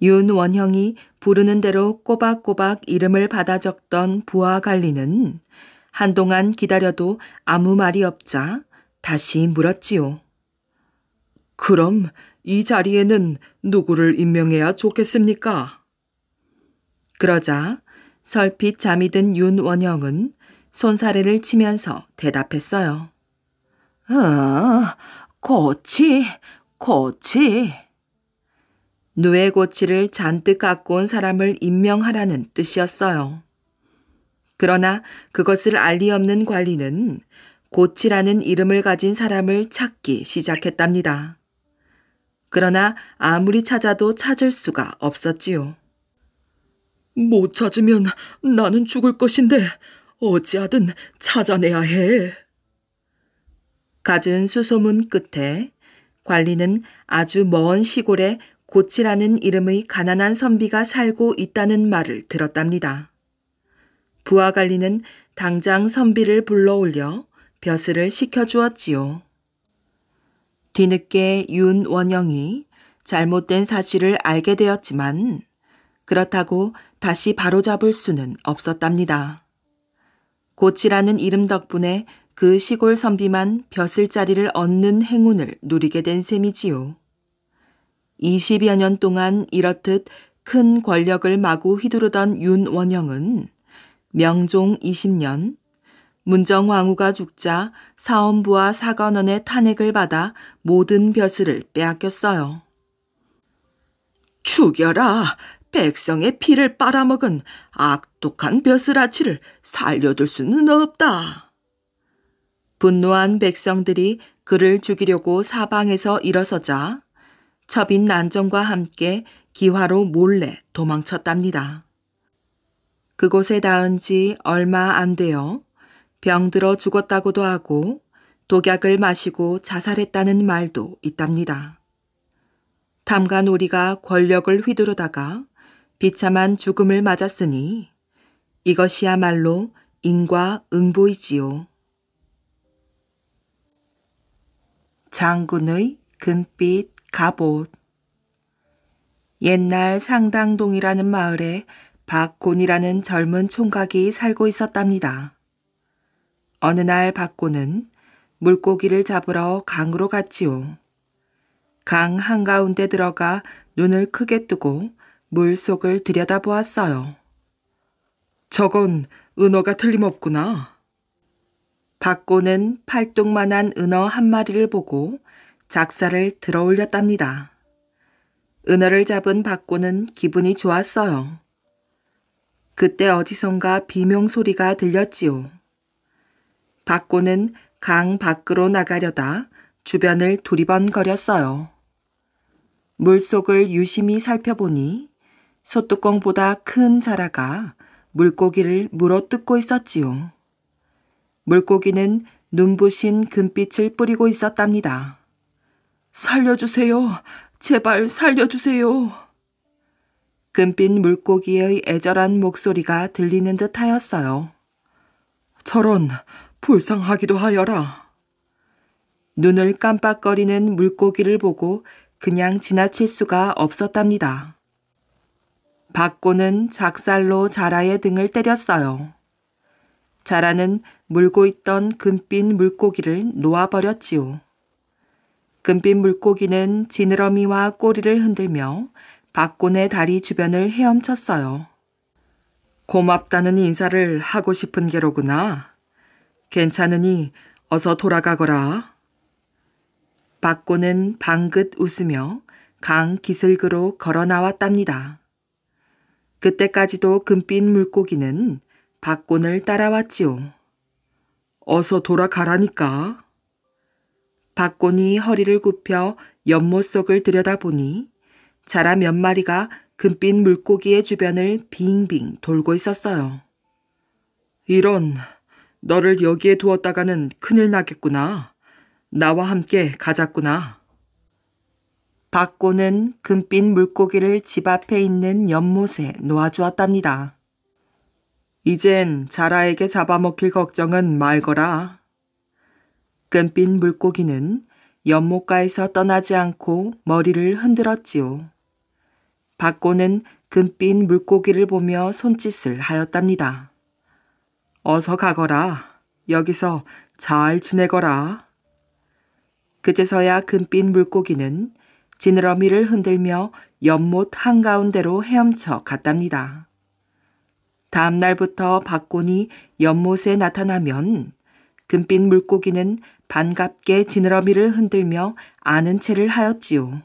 윤원형이 부르는 대로 꼬박꼬박 이름을 받아 적던 부하 관리는 한동안 기다려도 아무 말이 없자 다시 물었지요. 그럼 이 자리에는 누구를 임명해야 좋겠습니까? 그러자 설핏 잠이 든 윤원영은 손사래를 치면서 대답했어요. 고치. 누에고치를 잔뜩 갖고 온 사람을 임명하라는 뜻이었어요. 그러나 그것을 알 리 없는 관리는 고치라는 이름을 가진 사람을 찾기 시작했답니다. 그러나 아무리 찾아도 찾을 수가 없었지요. 못 찾으면 나는 죽을 것인데 어찌하든 찾아내야 해. 갖은 수소문 끝에 관리는 아주 먼 시골에 고치라는 이름의 가난한 선비가 살고 있다는 말을 들었답니다. 부하 관리는 당장 선비를 불러올려 벼슬을 시켜주었지요. 뒤늦게 윤원영이 잘못된 사실을 알게 되었지만 그렇다고 다시 바로잡을 수는 없었답니다. 고치라는 이름 덕분에 그 시골 선비만 벼슬자리를 얻는 행운을 누리게 된 셈이지요. 20여 년 동안 이렇듯 큰 권력을 마구 휘두르던 윤원영은 명종 20년 문정왕후가 죽자 사헌부와 사관원의 탄핵을 받아 모든 벼슬을 빼앗겼어요. 죽여라! 백성의 피를 빨아먹은 악독한 벼슬아치를 살려둘 수는 없다. 분노한 백성들이 그를 죽이려고 사방에서 일어서자 첩인 난정과 함께 기화로 몰래 도망쳤답니다. 그곳에 닿은 지 얼마 안 되어 병들어 죽었다고도 하고 독약을 마시고 자살했다는 말도 있답니다. 탐관오리가 권력을 휘두르다가 비참한 죽음을 맞았으니 이것이야말로 인과응보이지요. 장군의 금빛 갑옷. 옛날 상당동이라는 마을에 박곤이라는 젊은 총각이 살고 있었답니다. 어느 날 박곤은 물고기를 잡으러 강으로 갔지요. 강 한가운데 들어가 눈을 크게 뜨고 물속을 들여다보았어요. 저건 은어가 틀림없구나. 박곤은 팔뚝만한 은어 한 마리를 보고 작사를 들어 올렸답니다. 은어를 잡은 박곤은 기분이 좋았어요. 그때 어디선가 비명 소리가 들렸지요. 박곤은 강 밖으로 나가려다 주변을 두리번거렸어요. 물속을 유심히 살펴보니 소뚜껑보다 큰 자라가 물고기를 물어뜯고 있었지요. 물고기는 눈부신 금빛을 뿌리고 있었답니다. 살려주세요. 제발 살려주세요. 금빛 물고기의 애절한 목소리가 들리는 듯 하였어요. 저런 불쌍하기도 하여라. 눈을 깜빡거리는 물고기를 보고 그냥 지나칠 수가 없었답니다. 박곤은 작살로 자라의 등을 때렸어요. 자라는 물고 있던 금빛 물고기를 놓아버렸지요. 금빛 물고기는 지느러미와 꼬리를 흔들며 박곤의 다리 주변을 헤엄쳤어요. 고맙다는 인사를 하고 싶은 게로구나. 괜찮으니 어서 돌아가거라. 박곤은 방긋 웃으며 강 기슭으로 걸어 나왔답니다. 그때까지도 금빛 물고기는 박곤을 따라왔지요. 어서 돌아가라니까. 박곤이 허리를 굽혀 연못 속을 들여다보니 자라 몇 마리가 금빛 물고기의 주변을 빙빙 돌고 있었어요. 이런, 너를 여기에 두었다가는 큰일 나겠구나. 나와 함께 가자꾸나. 박곤은 금빛 물고기를 집 앞에 있는 연못에 놓아주었답니다. 이젠 자라에게 잡아먹힐 걱정은 말거라. 금빛 물고기는 연못가에서 떠나지 않고 머리를 흔들었지요. 박곤은 금빛 물고기를 보며 손짓을 하였답니다. 어서 가거라. 여기서 잘 지내거라. 그제서야 금빛 물고기는 지느러미를 흔들며 연못 한가운데로 헤엄쳐 갔답니다. 다음 날부터 박곤이 연못에 나타나면 금빛 물고기는 반갑게 지느러미를 흔들며 아는 체를 하였지요.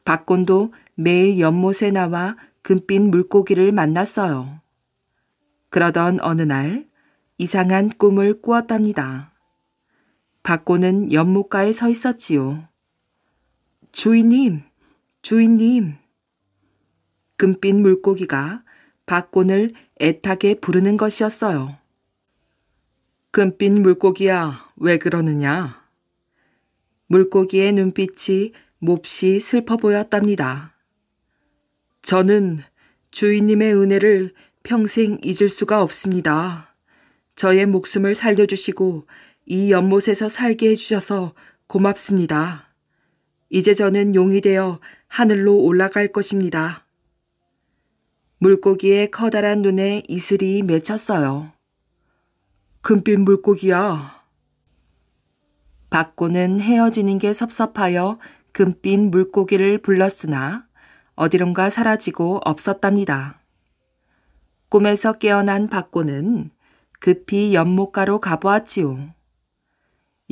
박곤도 매일 연못에 나와 금빛 물고기를 만났어요. 그러던 어느 날 이상한 꿈을 꾸었답니다. 박곤은 연못가에 서 있었지요. 주인님, 주인님. 금빛 물고기가 박곤을 애타게 부르는 것이었어요. 금빛 물고기야, 왜 그러느냐? 물고기의 눈빛이 몹시 슬퍼 보였답니다. 저는 주인님의 은혜를 평생 잊을 수가 없습니다. 저의 목숨을 살려주시고 이 연못에서 살게 해주셔서 고맙습니다. 이제 저는 용이 되어 하늘로 올라갈 것입니다. 물고기의 커다란 눈에 이슬이 맺혔어요. 금빛 물고기야. 박고는 헤어지는 게 섭섭하여 금빛 물고기를 불렀으나 어디론가 사라지고 없었답니다. 꿈에서 깨어난 박고는 급히 연못가로 가보았지요.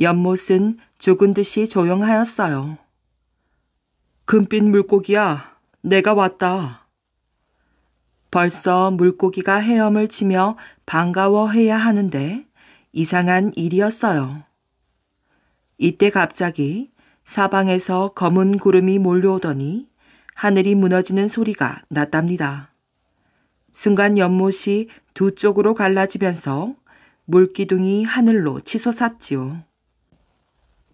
연못은 죽은 듯이 조용하였어요. 금빛 물고기야, 내가 왔다. 벌써 물고기가 헤엄을 치며 반가워해야 하는데 이상한 일이었어요. 이때 갑자기 사방에서 검은 구름이 몰려오더니 하늘이 무너지는 소리가 났답니다. 순간 연못이 두 쪽으로 갈라지면서 물기둥이 하늘로 치솟았지요.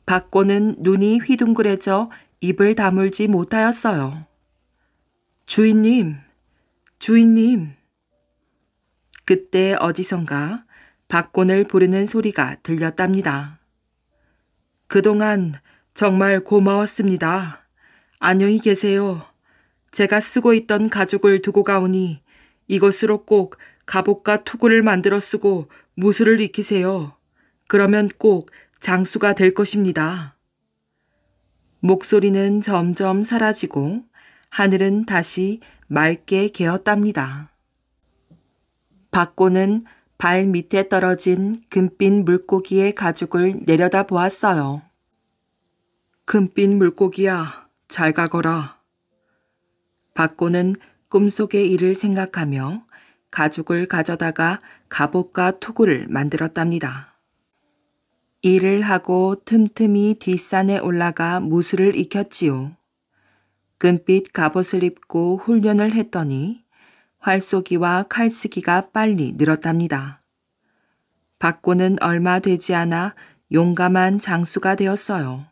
박고는 눈이 휘둥그레져 입을 다물지 못하였어요. 주인님, 주인님. 그때 어디선가 박곤을 부르는 소리가 들렸답니다. 그동안 정말 고마웠습니다. 안녕히 계세요. 제가 쓰고 있던 가죽을 두고 가오니 이것으로 꼭 갑옷과 투구를 만들어 쓰고 무술을 익히세요. 그러면 꼭 장수가 될 것입니다. 목소리는 점점 사라지고 하늘은 다시 맑게 개었답니다. 박고는 발 밑에 떨어진 금빛 물고기의 가죽을 내려다 보았어요. 금빛 물고기야, 잘 가거라. 박고는 꿈속의 일을 생각하며 가죽을 가져다가 갑옷과 투구를 만들었답니다. 일을 하고 틈틈이 뒷산에 올라가 무술을 익혔지요. 금빛 갑옷을 입고 훈련을 했더니 활쏘기와 칼쓰기가 빨리 늘었답니다. 박고는 얼마 되지 않아 용감한 장수가 되었어요.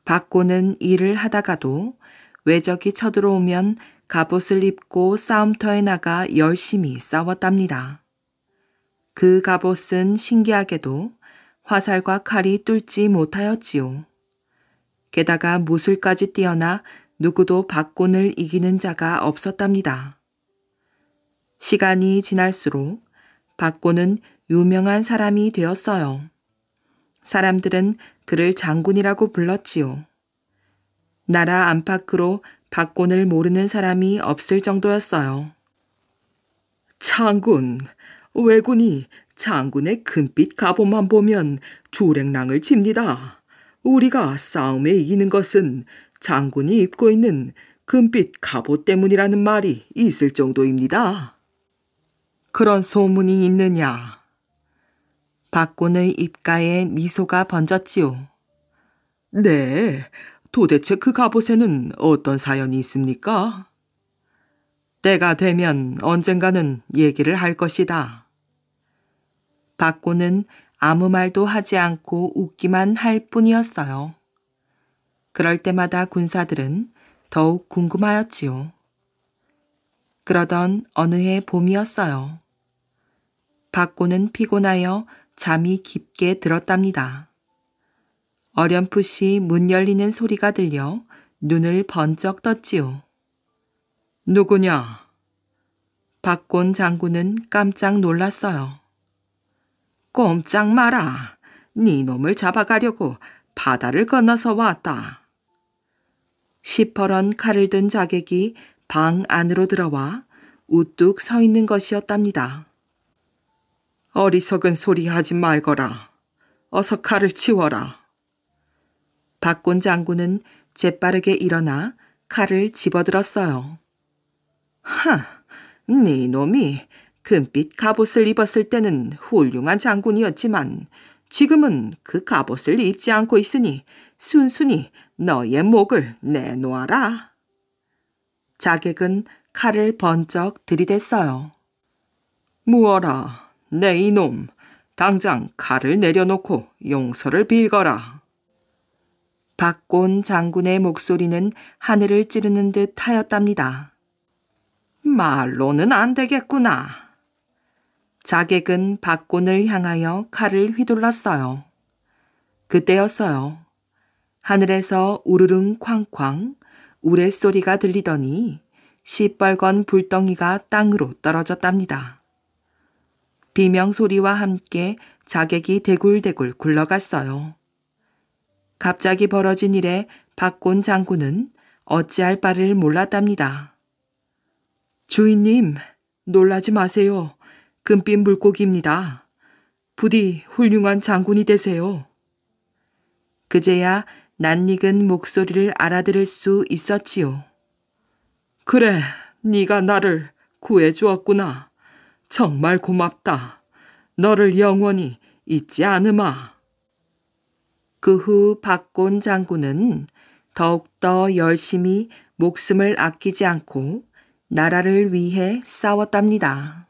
박고는 일을 하다가도 외적이 쳐들어오면 갑옷을 입고 싸움터에 나가 열심히 싸웠답니다. 그 갑옷은 신기하게도 화살과 칼이 뚫지 못하였지요. 게다가 무술까지 뛰어나 누구도 박곤을 이기는 자가 없었답니다. 시간이 지날수록 박곤은 유명한 사람이 되었어요. 사람들은 그를 장군이라고 불렀지요. 나라 안팎으로 박곤을 모르는 사람이 없을 정도였어요. 장군, 왜군이 장군의 금빛 갑옷만 보면 주랭랑을 칩니다. 우리가 싸움에 이기는 것은 장군이 입고 있는 금빛 갑옷 때문이라는 말이 있을 정도입니다. 그런 소문이 있느냐? 박곤의 입가에 미소가 번졌지요. 네, 도대체 그 갑옷에는 어떤 사연이 있습니까? 때가 되면 언젠가는 얘기를 할 것이다. 박곤은 아무 말도 하지 않고 웃기만 할 뿐이었어요. 그럴 때마다 군사들은 더욱 궁금하였지요. 그러던 어느 해 봄이었어요. 박곤은 피곤하여 잠이 깊게 들었답니다. 어렴풋이 문 열리는 소리가 들려 눈을 번쩍 떴지요. 누구냐? 박곤 장군은 깜짝 놀랐어요. 꼼짝 마라. 네 놈을 잡아가려고 바다를 건너서 왔다. 시퍼런 칼을 든 자객이 방 안으로 들어와 우뚝 서 있는 것이었답니다. 어리석은 소리 하지 말거라. 어서 칼을 치워라. 박곤 장군은 재빠르게 일어나 칼을 집어들었어요. 네 놈이 금빛 갑옷을 입었을 때는 훌륭한 장군이었지만 지금은 그 갑옷을 입지 않고 있으니 순순히 너의 목을 내놓아라. 자객은 칼을 번쩍 들이댔어요. 무어라, 내 이놈, 당장 칼을 내려놓고 용서를 빌거라. 박곤 장군의 목소리는 하늘을 찌르는 듯 하였답니다. 말로는 안 되겠구나. 자객은 박곤을 향하여 칼을 휘둘렀어요. 그때였어요. 하늘에서 우르릉 쾅쾅 우레소리가 들리더니 시뻘건 불덩이가 땅으로 떨어졌답니다. 비명소리와 함께 자객이 대굴대굴 굴러갔어요. 갑자기 벌어진 일에 박곤 장군은 어찌할 바를 몰랐답니다. 주인님, 놀라지 마세요. 금빛 물고기입니다. 부디 훌륭한 장군이 되세요. 그제야 낯익은 목소리를 알아들을 수 있었지요. 그래, 네가 나를 구해주었구나. 정말 고맙다. 너를 영원히 잊지 않으마. 그 후 박곤 장군은 더욱더 열심히 목숨을 아끼지 않고 나라를 위해 싸웠답니다.